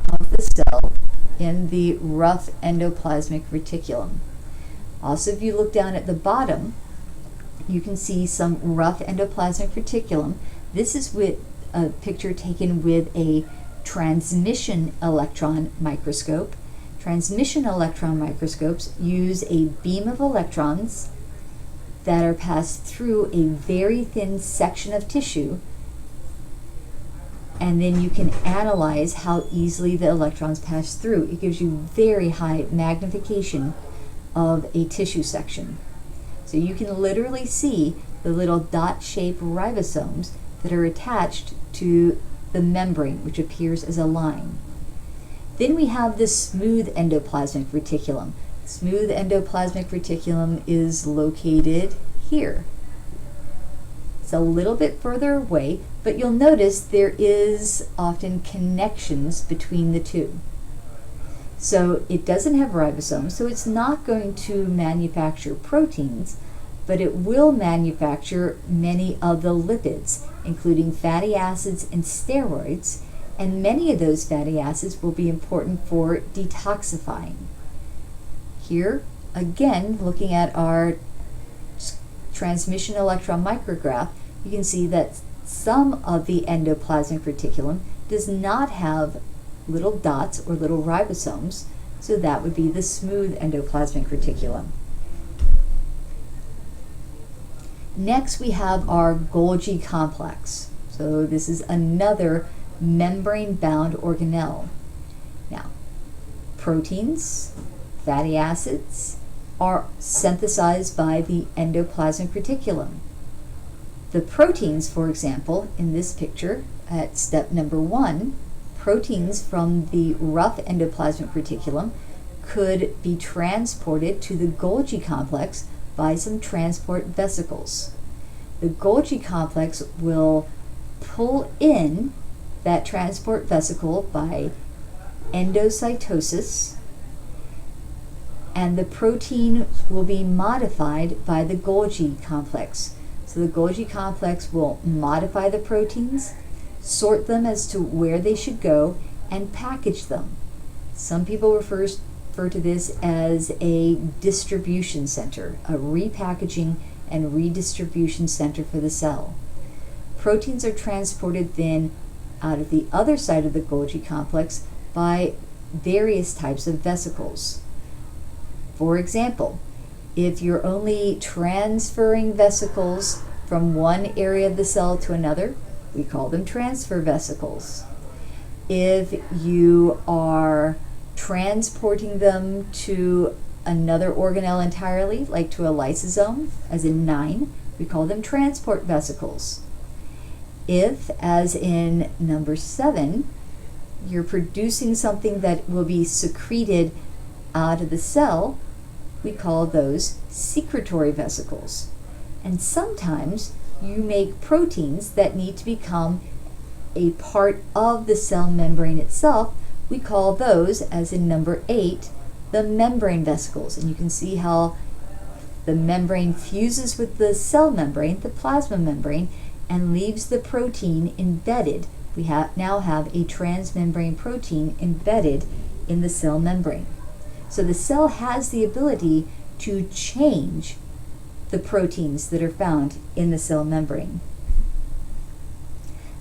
of the cell in the rough endoplasmic reticulum. Also, if you look down at the bottom, you can see some rough endoplasmic reticulum. This is with a picture taken with a transmission electron microscope. Transmission electron microscopes use a beam of electrons that are passed through a very thin section of tissue, and then you can analyze how easily the electrons pass through. It gives you very high magnification of a tissue section. So you can literally see the little dot-shaped ribosomes that are attached to the membrane, which appears as a line. Then we have the smooth endoplasmic reticulum. Smooth endoplasmic reticulum is located here. It's a little bit further away, but you'll notice there is often connections between the two. So it doesn't have ribosomes, so it's not going to manufacture proteins, but it will manufacture many of the lipids, including fatty acids and steroids, and many of those fatty acids will be important for detoxifying. Here, again, looking at our transmission electron micrograph, you can see that some of the endoplasmic reticulum does not have little dots or little ribosomes, so that would be the smooth endoplasmic reticulum. Next, we have our Golgi complex. So this is another membrane-bound organelle. Now, proteins, fatty acids, are synthesized by the endoplasmic reticulum. The proteins, for example, in this picture at step number 1, proteins from the rough endoplasmic reticulum could be transported to the Golgi complex by some transport vesicles. The Golgi complex will pull in that transport vesicle by endocytosis, and the protein will be modified by the Golgi complex. So the Golgi complex will modify the proteins, sort them as to where they should go, and package them. Some people refer to this as a distribution center, a repackaging and redistribution center for the cell. Proteins are transported then out of the other side of the Golgi complex by various types of vesicles. For example, if you're only transferring vesicles from one area of the cell to another, we call them transfer vesicles. If you are transporting them to another organelle entirely, like to a lysosome, as in 9, we call them transport vesicles. If, as in number 7, you're producing something that will be secreted out of the cell, we call those secretory vesicles. And sometimes you make proteins that need to become a part of the cell membrane itself. We call those, as in number 8, the membrane vesicles. And you can see how the membrane fuses with the cell membrane, the plasma membrane, and leaves the protein embedded. We now have a transmembrane protein embedded in the cell membrane. So the cell has the ability to change the proteins that are found in the cell membrane.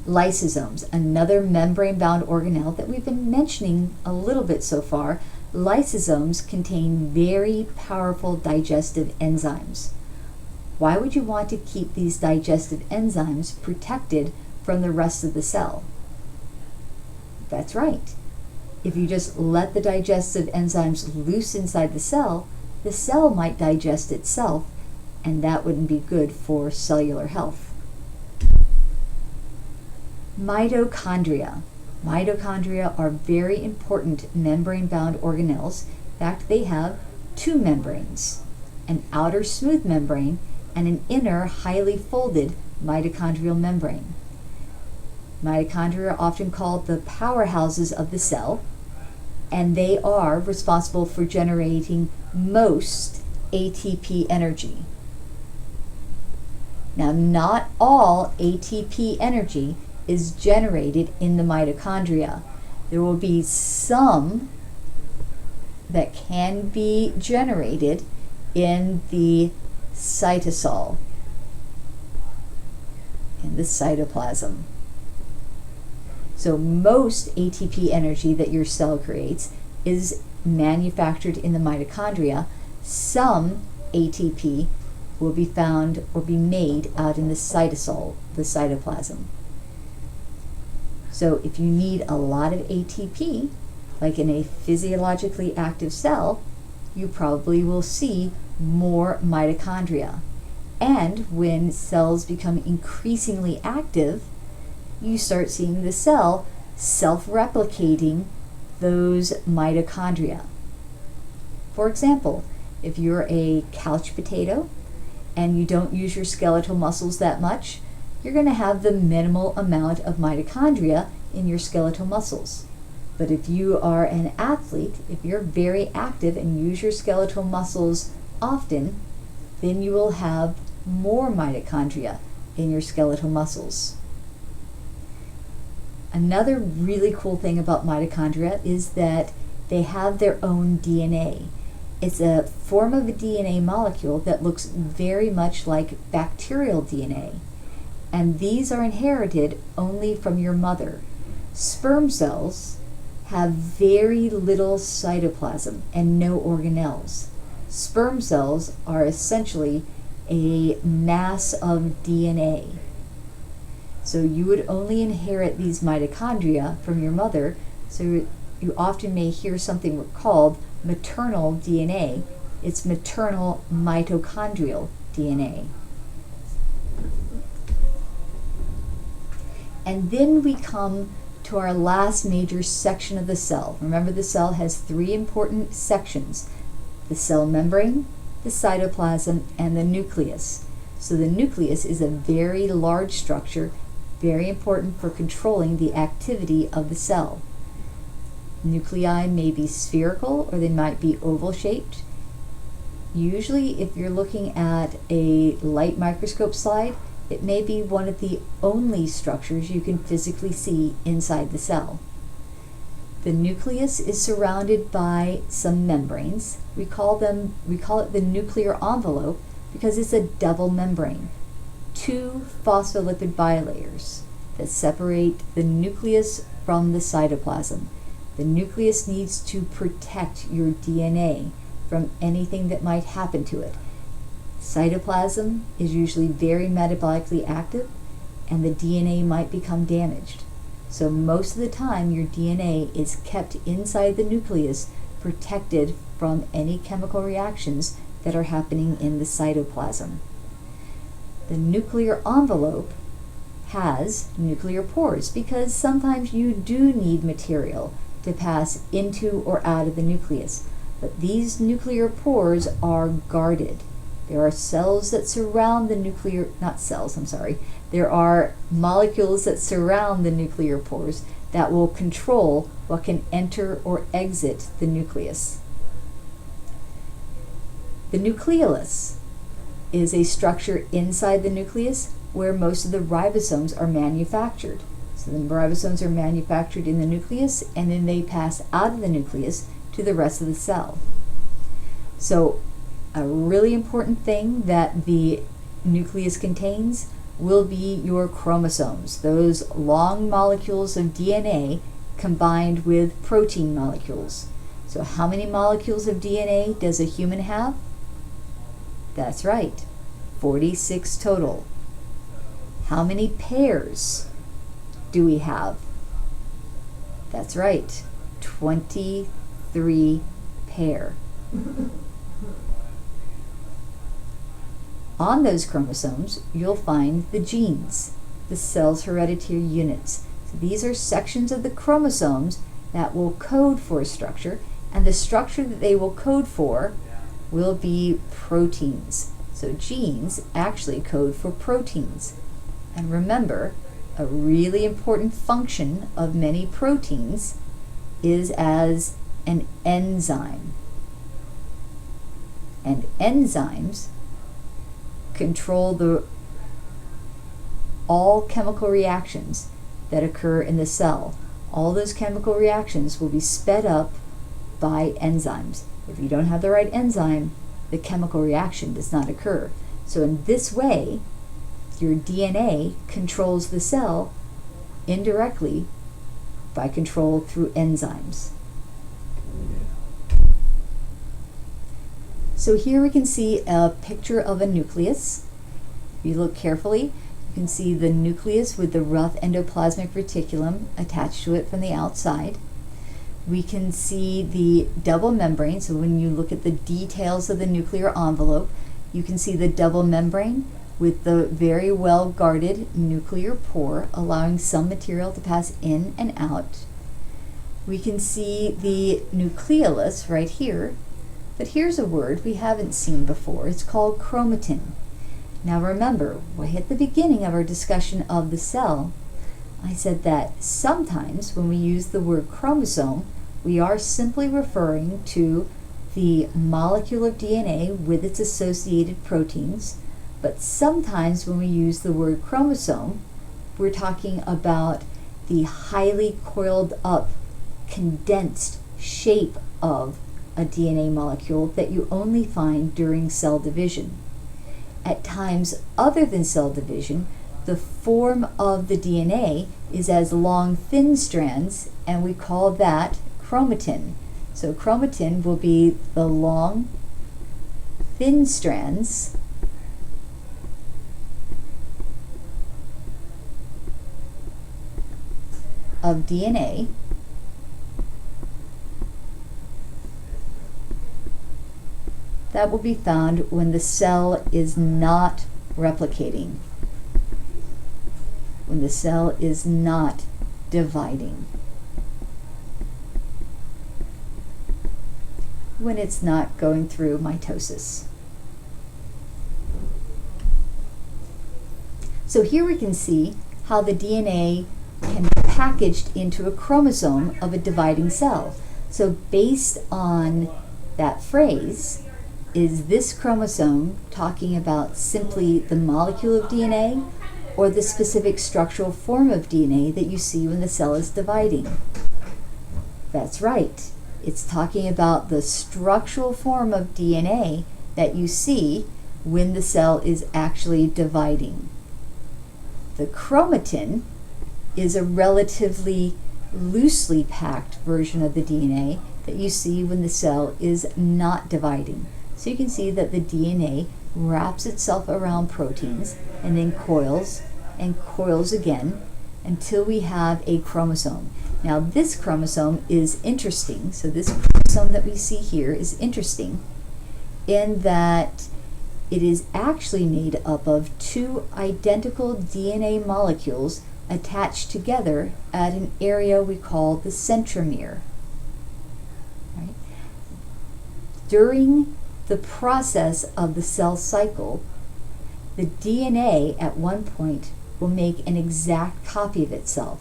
Lysosomes, another membrane-bound organelle that we've been mentioning a little bit so far. Lysosomes contain very powerful digestive enzymes. Why would you want to keep these digestive enzymes protected from the rest of the cell? That's right. If you just let the digestive enzymes loose inside the cell might digest itself and that wouldn't be good for cellular health. Mitochondria. Mitochondria are very important membrane-bound organelles. In fact, they have two membranes, an outer smooth membrane and an inner highly folded mitochondrial membrane. Mitochondria are often called the powerhouses of the cell, and they are responsible for generating most ATP energy. Now, not all ATP energy is generated in the mitochondria. There will be some that can be generated in the cytosol, in the cytoplasm. So most ATP energy that your cell creates is manufactured in the mitochondria. Some ATP will be found or be made out in the cytosol, the cytoplasm. So if you need a lot of ATP, like in a physiologically active cell, you probably will see more mitochondria. And when cells become increasingly active, you start seeing the cell self-replicating those mitochondria. For example, if you're a couch potato and you don't use your skeletal muscles that much, you're going to have the minimal amount of mitochondria in your skeletal muscles. But if you are an athlete, if you're very active and use your skeletal muscles often, then you will have more mitochondria in your skeletal muscles. Another really cool thing about mitochondria is that they have their own DNA. It's a form of a DNA molecule that looks very much like bacterial DNA. And these are inherited only from your mother. Sperm cells have very little cytoplasm and no organelles. Sperm cells are essentially a mass of DNA. So you would only inherit these mitochondria from your mother, so you often may hear something called maternal DNA. It's maternal mitochondrial DNA. And then we come to our last major section of the cell. Remember, the cell has three important sections: the cell membrane, the cytoplasm, and the nucleus. So the nucleus is a very large structure, very important for controlling the activity of the cell. Nuclei may be spherical or they might be oval shaped. Usually, if you're looking at a light microscope slide, it may be one of the only structures you can physically see inside the cell. The nucleus is surrounded by some membranes. We call it the nuclear envelope because it's a double membrane. Two phospholipid bilayers that separate the nucleus from the cytoplasm. The nucleus needs to protect your DNA from anything that might happen to it. Cytoplasm is usually very metabolically active, and the DNA might become damaged. So most of the time your DNA is kept inside the nucleus, protected from any chemical reactions that are happening in the cytoplasm. The nuclear envelope has nuclear pores because sometimes you do need material to pass into or out of the nucleus. But these nuclear pores are guarded. There are cells that surround the nuclear, not cells, I'm sorry. There are molecules that surround the nuclear pores that will control what can enter or exit the nucleus. The nucleolus is a structure inside the nucleus where most of the ribosomes are manufactured. So the ribosomes are manufactured in the nucleus, and then they pass out of the nucleus to the rest of the cell. So a really important thing that the nucleus contains will be your chromosomes, those long molecules of DNA combined with protein molecules. So how many molecules of DNA does a human have? That's right, 46 total. How many pairs do we have? That's right, 23 pair. On those chromosomes, you'll find the genes, the cell's hereditary units. So these are sections of the chromosomes that will code for a structure, and the structure that they will code for will be proteins. So genes actually code for proteins. And remember, a really important function of many proteins is as an enzyme. And enzymes control all chemical reactions that occur in the cell. All those chemical reactions will be sped up by enzymes. If you don't have the right enzyme, the chemical reaction does not occur. So in this way, your DNA controls the cell indirectly by control through enzymes. So here we can see a picture of a nucleus. If you look carefully, you can see the nucleus with the rough endoplasmic reticulum attached to it from the outside. We can see the double membrane, so when you look at the details of the nuclear envelope, you can see the double membrane with the very well guarded nuclear pore, allowing some material to pass in and out. We can see the nucleolus right here, but here's a word we haven't seen before. It's called chromatin. Now remember, way at the beginning of our discussion of the cell, I said that sometimes when we use the word chromosome, we are simply referring to the molecule of DNA with its associated proteins, but sometimes when we use the word chromosome, we're talking about the highly coiled up, condensed shape of a DNA molecule that you only find during cell division. At times other than cell division, the form of the DNA is as long, thin strands, and we call that chromatin. So chromatin will be the long, thin strands of DNA that will be found when the cell is not replicating, when the cell is not dividing, when it's not going through mitosis. So here we can see how the DNA can be packaged into a chromosome of a dividing cell. So based on that phrase, is this chromosome talking about simply the molecule of DNA or the specific structural form of DNA that you see when the cell is dividing? That's right. It's talking about the structural form of DNA that you see when the cell is actually dividing. The chromatin is a relatively loosely packed version of the DNA that you see when the cell is not dividing. So you can see that the DNA wraps itself around proteins and then coils and coils again until we have a chromosome. Now this chromosome is interesting. So this chromosome that we see here is interesting in that it is actually made up of two identical DNA molecules attached together at an area we call the centromere. Right? During the process of the cell cycle, the DNA at one point will make an exact copy of itself.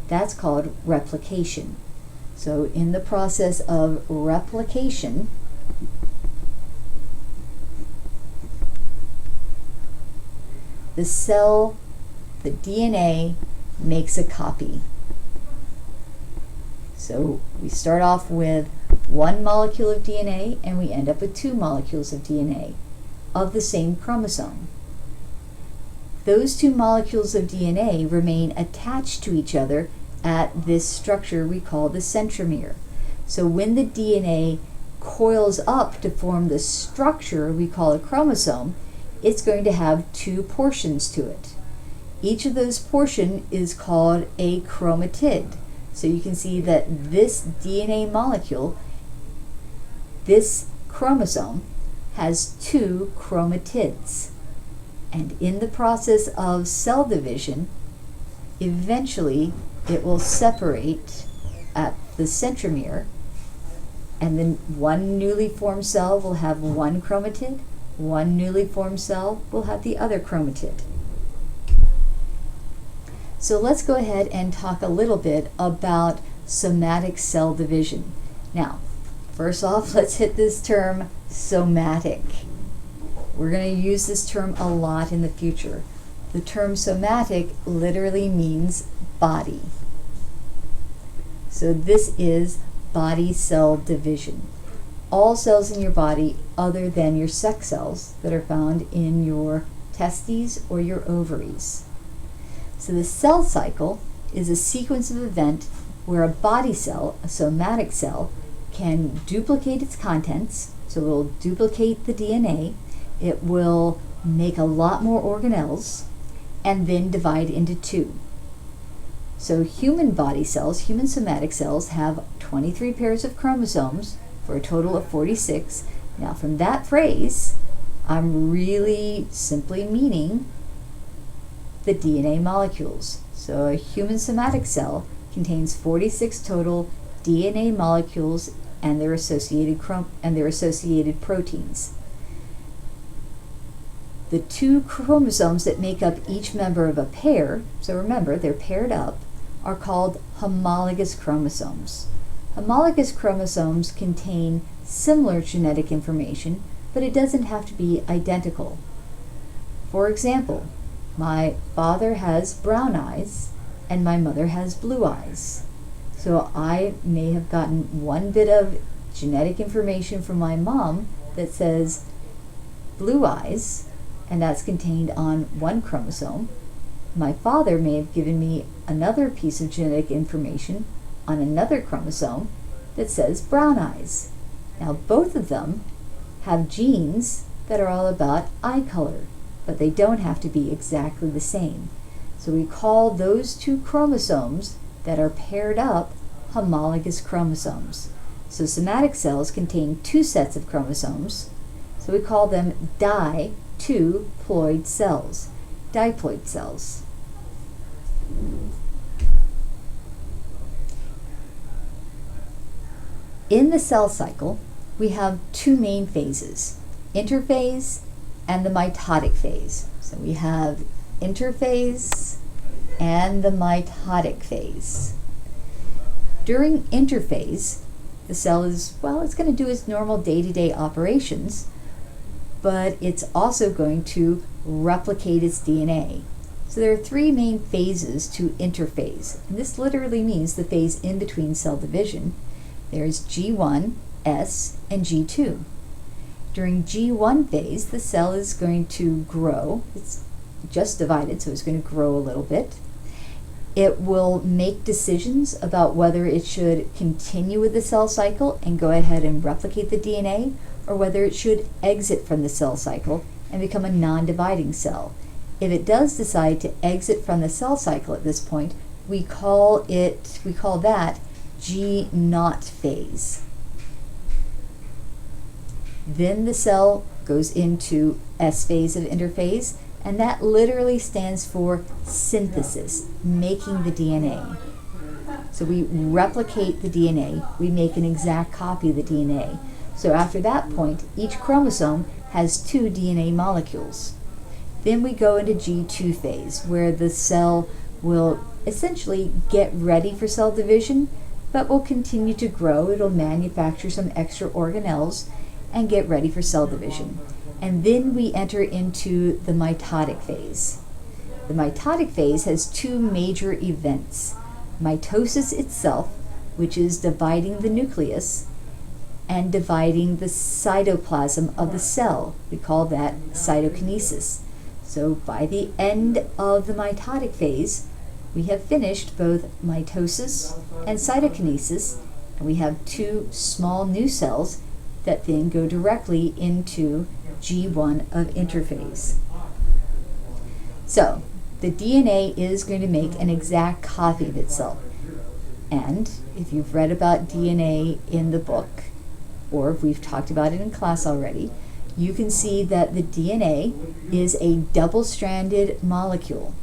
That's called replication. So in the process of replication, the cell, the DNA, makes a copy. So we start off with one molecule of DNA and we end up with two molecules of DNA of the same chromosome. Those two molecules of DNA remain attached to each other at this structure we call the centromere. So when the DNA coils up to form the structure we call a chromosome, it's going to have two portions to it. Each of those portions is called a chromatid. So you can see that this DNA molecule, this chromosome, has two chromatids. And in the process of cell division, eventually it will separate at the centromere, and then one newly formed cell will have one chromatid, one newly formed cell will have the other chromatid. So let's go ahead and talk a little bit about somatic cell division. Now, first off, let's hit this term somatic. We're going to use this term a lot in the future. The term somatic literally means body. So this is body cell division. All cells in your body other than your sex cells that are found in your testes or your ovaries. So the cell cycle is a sequence of events where a body cell, a somatic cell, can duplicate its contents. So it will duplicate the DNA, it will make a lot more organelles, and then divide into two. So human body cells, human somatic cells, have 23 pairs of chromosomes for a total of 46. Now from that phrase, I'm really simply meaning the DNA molecules. So a human somatic cell contains 46 total DNA molecules and their associated proteins. The two chromosomes that make up each member of a pair, so remember they're paired up, are called homologous chromosomes. Homologous chromosomes contain similar genetic information, but it doesn't have to be identical. For example, my father has brown eyes and my mother has blue eyes. So I may have gotten one bit of genetic information from my mom that says blue eyes, and that's contained on one chromosome. My father may have given me another piece of genetic information on another chromosome that says brown eyes. Now both of them have genes that are all about eye color, but they don't have to be exactly the same. So we call those two chromosomes that are paired up homologous chromosomes. So somatic cells contain two sets of chromosomes, so we call them diploid cells. Diploid cells. In the cell cycle, we have two main phases, interphase and the mitotic phase. So we have interphase and the mitotic phase. During interphase, the cell is, well, it's going to do its normal day-to-day operations, but it's also going to replicate its DNA. So there are three main phases to interphase, and this literally means the phase in between cell division. There's G1, S, and G2. During G1 phase, the cell is going to grow. It's just divided, so it's going to grow a little bit. It will make decisions about whether it should continue with the cell cycle and go ahead and replicate the DNA, or whether it should exit from the cell cycle and become a non-dividing cell. If it does decide to exit from the cell cycle at this point, we call that G0 phase. Then the cell goes into S phase of interphase, and that literally stands for synthesis, making the DNA. So we replicate the DNA, we make an exact copy of the DNA. So after that point, each chromosome has two DNA molecules. Then we go into G2 phase, where the cell will essentially get ready for cell division, but will continue to grow. It'll manufacture some extra organelles and get ready for cell division. And then we enter into the mitotic phase. The mitotic phase has two major events: mitosis itself, which is dividing the nucleus, and dividing the cytoplasm of the cell. We call that cytokinesis. So by the end of the mitotic phase, we have finished both mitosis and cytokinesis, and we have two small new cells that then go directly into G1 of interphase. So the DNA is going to make an exact copy of itself. And if you've read about DNA in the book, or if we've talked about it in class already, you can see that the DNA is a double-stranded molecule.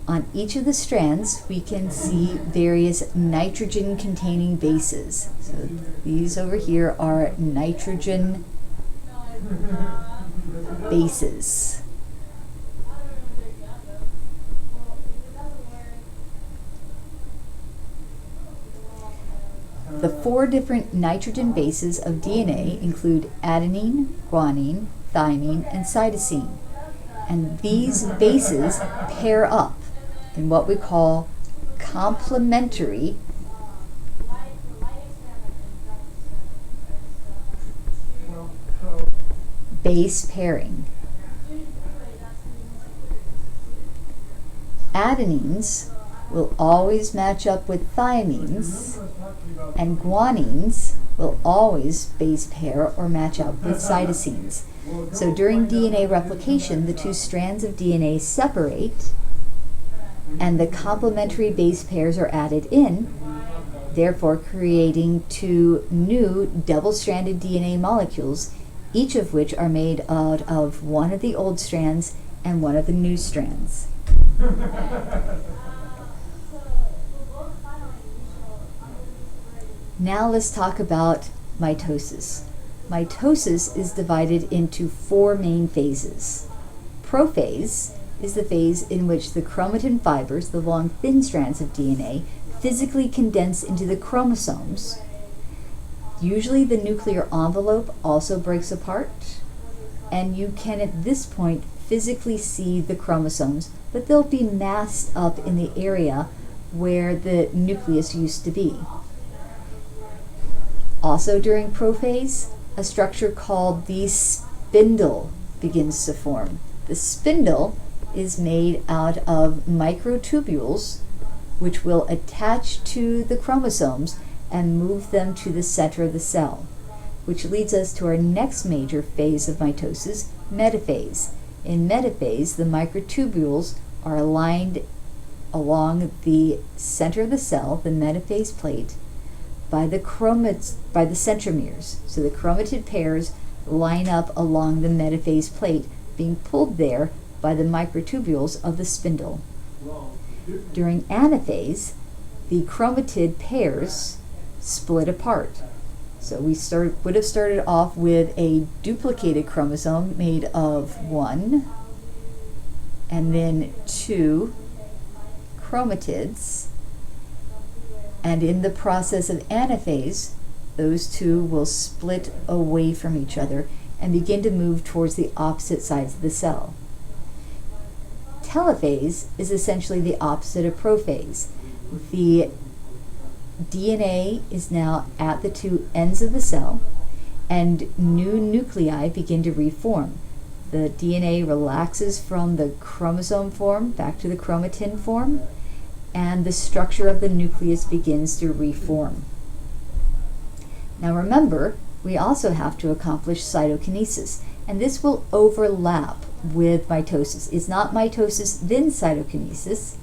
On each of the strands, we can see various nitrogen-containing bases. So these over here are nitrogen bases. The 4 different nitrogen bases of DNA include adenine, guanine, thymine, and cytosine. And these bases pair up in what we call complementary base pairing. Adenines will always match up with thymines, and guanines will always base pair or match up with cytosines. So during DNA replication, the 2 strands of DNA separate and the complementary base pairs are added in, therefore creating 2 new double-stranded DNA molecules, each of which are made out of one of the old strands and one of the new strands. Now let's talk about mitosis. Mitosis is divided into 4 main phases. Prophase is the phase in which the chromatin fibers, the long thin strands of DNA, physically condense into the chromosomes. Usually the nuclear envelope also breaks apart, and you can at this point physically see the chromosomes, but they'll be masked up in the area where the nucleus used to be. Also during prophase, a structure called the spindle begins to form. The spindle is made out of microtubules which will attach to the chromosomes and move them to the center of the cell, which leads us to our next major phase of mitosis, metaphase. In metaphase, the microtubules are aligned along the center of the cell, the metaphase plate, by the centromeres. So the chromatid pairs line up along the metaphase plate, being pulled there by the microtubules of the spindle. During anaphase, the chromatid pairs split apart. So we would have started off with a duplicated chromosome made of 1 and then 2 chromatids. And in the process of anaphase, those 2 will split away from each other and begin to move towards the opposite sides of the cell. Telophase is essentially the opposite of prophase. The DNA is now at the 2 ends of the cell, and new nuclei begin to reform. The DNA relaxes from the chromosome form back to the chromatin form, and the structure of the nucleus begins to reform. Now remember, we also have to accomplish cytokinesis, and this will overlap with mitosis. It's not mitosis then cytokinesis.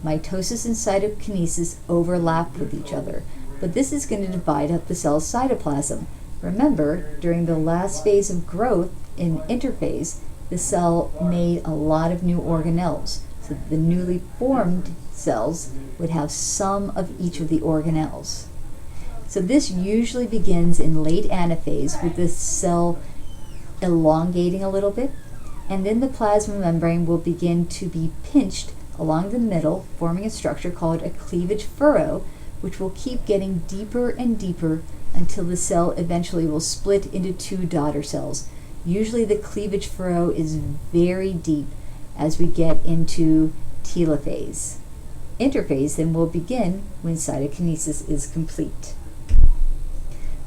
Mitosis and cytokinesis overlap with each other, but this is going to divide up the cell's cytoplasm. Remember, during the last phase of growth in interphase, the cell made a lot of new organelles, so that the newly formed cells would have some of each of the organelles. So this usually begins in late anaphase with the cell elongating a little bit, and then the plasma membrane will begin to be pinched along the middle, forming a structure called a cleavage furrow, which will keep getting deeper and deeper until the cell eventually will split into 2 daughter cells. Usually the cleavage furrow is very deep as we get into telophase. Interphase then will begin when cytokinesis is complete.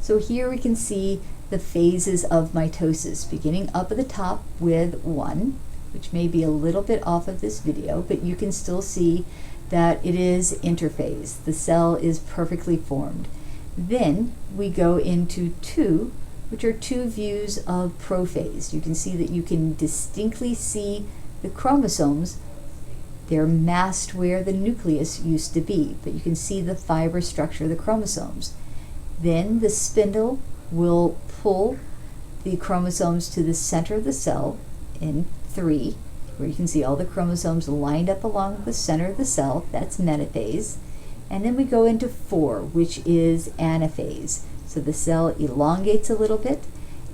So here we can see the phases of mitosis, beginning up at the top with 1, which may be a little bit off of this video, but you can still see that it is interphase. The cell is perfectly formed. Then we go into 2, which are 2 views of prophase. You can see that you can distinctly see the chromosomes. They're masked where the nucleus used to be, but you can see the fiber structure of the chromosomes. Then the spindle will pull the chromosomes to the center of the cell in 3, where you can see all the chromosomes lined up along the center of the cell. That's metaphase. And then we go into 4, which is anaphase. So the cell elongates a little bit,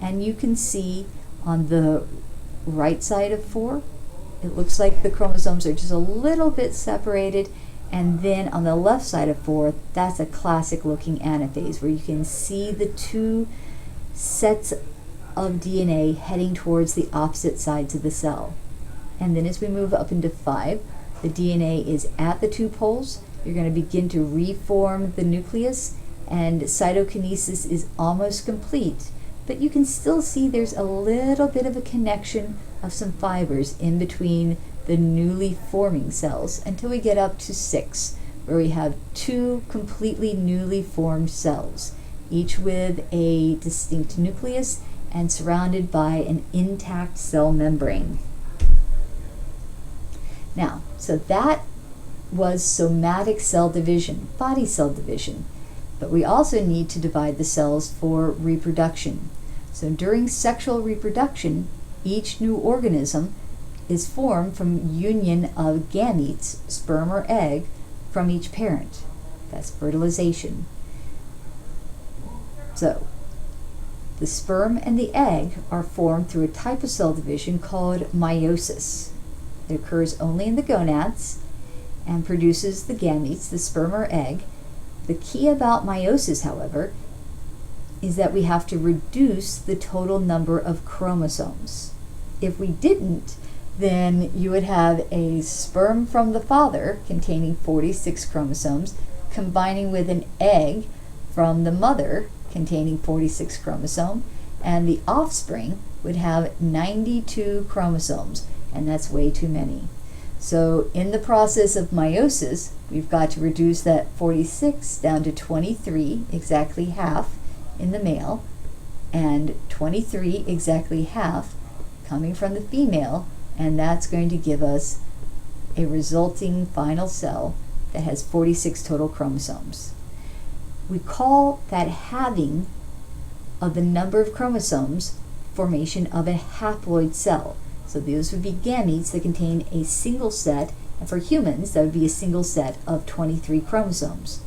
and you can see on the right side of 4, it looks like the chromosomes are just a little bit separated. And then on the left side of 4, that's a classic looking anaphase, where you can see the 2 sets of DNA heading towards the opposite sides of the cell. And then as we move up into 5, the DNA is at the 2 poles. You're going to begin to reform the nucleus, and cytokinesis is almost complete. But you can still see there's a little bit of a connection of some fibers in between the newly forming cells until we get up to 6, where we have 2 completely newly formed cells, each with a distinct nucleus and surrounded by an intact cell membrane. Now, so that was somatic cell division, body cell division. But we also need to divide the cells for reproduction. So during sexual reproduction, each new organism is formed from union of gametes, sperm or egg, from each parent. That's fertilization. So, the sperm and the egg are formed through a type of cell division called meiosis. It occurs only in the gonads and produces the gametes, the sperm or egg. The key about meiosis, however, is that we have to reduce the total number of chromosomes. If we didn't, then you would have a sperm from the father containing 46 chromosomes combining with an egg from the mother containing 46 chromosomes, and the offspring would have 92 chromosomes, and that's way too many. So in the process of meiosis, we've got to reduce that 46 down to 23, exactly half in the male, and 23, exactly half, coming from the female, and that's going to give us a resulting final cell that has 46 total chromosomes. We call that halving of the number of chromosomes formation of a haploid cell. So those would be gametes that contain a single set, and for humans, that would be a single set of 23 chromosomes.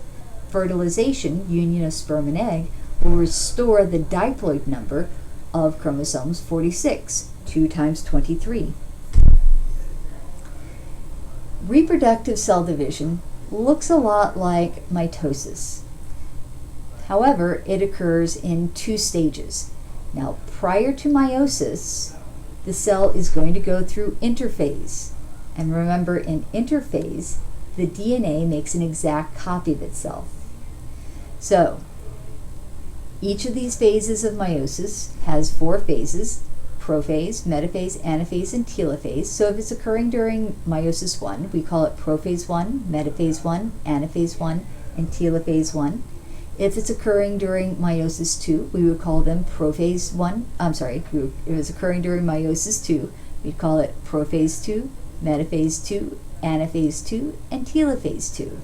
Fertilization, union of sperm and egg, will restore the diploid number of chromosomes, 46, 2 times 23. Reproductive cell division looks a lot like mitosis. However, it occurs in 2 stages. Now, prior to meiosis, the cell is going to go through interphase. And remember, in interphase, the DNA makes an exact copy of itself. So, each of these phases of meiosis has 4 phases: prophase, metaphase, anaphase, and telophase. So if it's occurring during meiosis 1, we call it prophase 1, metaphase 1, anaphase 1, and telophase 1. If it's occurring during meiosis 2, we would call them prophase 1. If it's occurring during meiosis 2, we'd call it prophase 2, metaphase 2, anaphase 2, and telophase 2.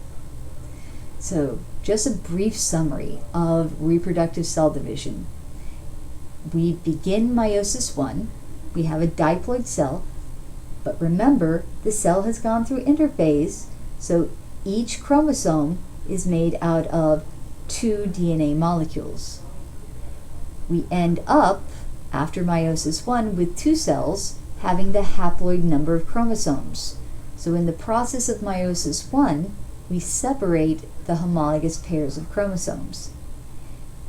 So just a brief summary of reproductive cell division. We begin meiosis 1, we have a diploid cell, but remember, the cell has gone through interphase, so each chromosome is made out of 2 DNA molecules. We end up, after meiosis 1, with 2 cells having the haploid number of chromosomes. So in the process of meiosis 1, we separate the homologous pairs of chromosomes.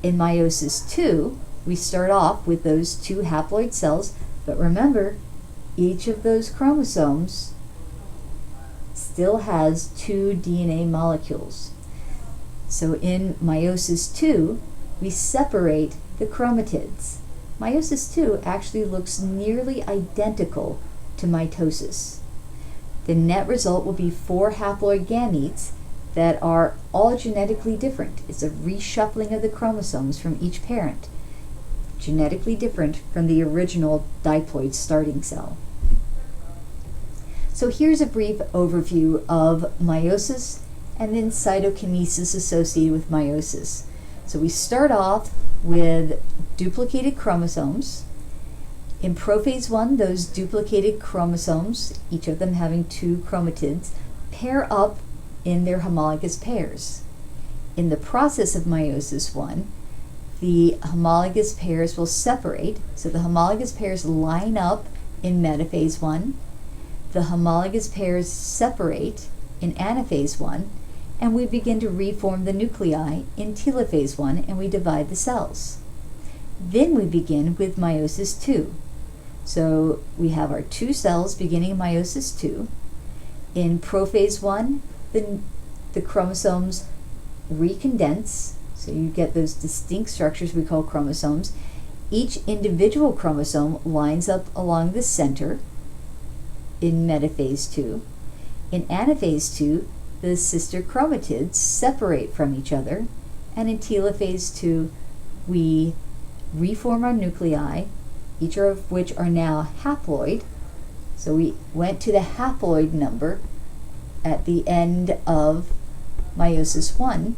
In meiosis 2, we start off with those 2 haploid cells, but remember, each of those chromosomes still has 2 DNA molecules. So in meiosis 2, we separate the chromatids. Meiosis 2 actually looks nearly identical to mitosis. The net result will be 4 haploid gametes that are all genetically different. It's a reshuffling of the chromosomes from each parent, genetically different from the original diploid starting cell. So here's a brief overview of meiosis and then cytokinesis associated with meiosis. So we start off with duplicated chromosomes. In prophase 1, those duplicated chromosomes, each of them having 2 chromatids, pair up in their homologous pairs. In the process of meiosis 1, the homologous pairs will separate. So the homologous pairs line up in metaphase 1. The homologous pairs separate in anaphase 1, and we begin to reform the nuclei in telophase 1, and we divide the cells. Then we begin with meiosis 2. So we have our 2 cells beginning meiosis 2. In prophase 1, the chromosomes recondense, so you get those distinct structures we call chromosomes. Each individual chromosome lines up along the center in metaphase 2. In anaphase 2, the sister chromatids separate from each other, and in telophase 2, we reform our nuclei, each of which are now haploid. So we went to the haploid number at the end of meiosis 1.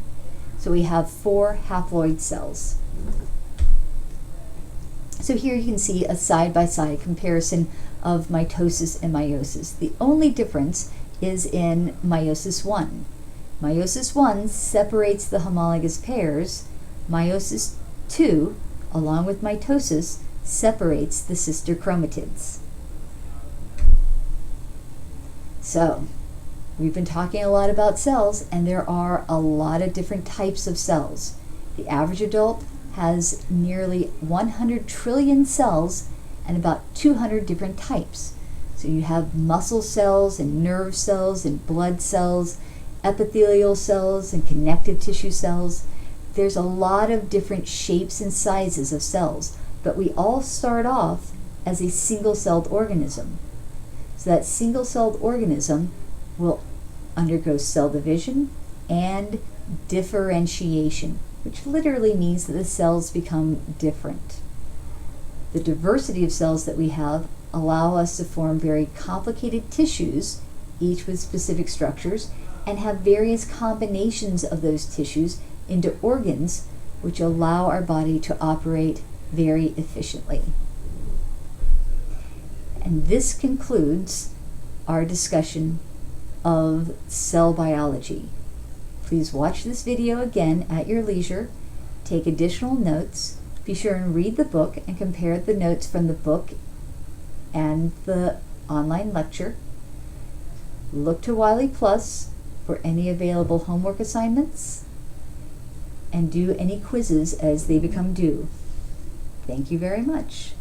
So we have 4 haploid cells. So here you can see a side-by-side comparison of mitosis and meiosis. The only difference is in meiosis 1. Meiosis 1 separates the homologous pairs. Meiosis 2, along with mitosis, separates the sister chromatids. So, we've been talking a lot about cells, and there are a lot of different types of cells. The average adult has nearly 100 trillion cells and about 200 different types. So you have muscle cells and nerve cells and blood cells, epithelial cells and connective tissue cells. There's a lot of different shapes and sizes of cells, but we all start off as a single-celled organism. So that single-celled organism will undergo cell division and differentiation, which literally means that the cells become different. The diversity of cells that we have allow us to form very complicated tissues, each with specific structures, and have various combinations of those tissues into organs, which allow our body to operate very efficiently. And this concludes our discussion of cell biology. Please watch this video again at your leisure, take additional notes, be sure and read the book and compare the notes from the book and the online lecture. Look to Wiley Plus for any available homework assignments, and do any quizzes as they become due. Thank you very much.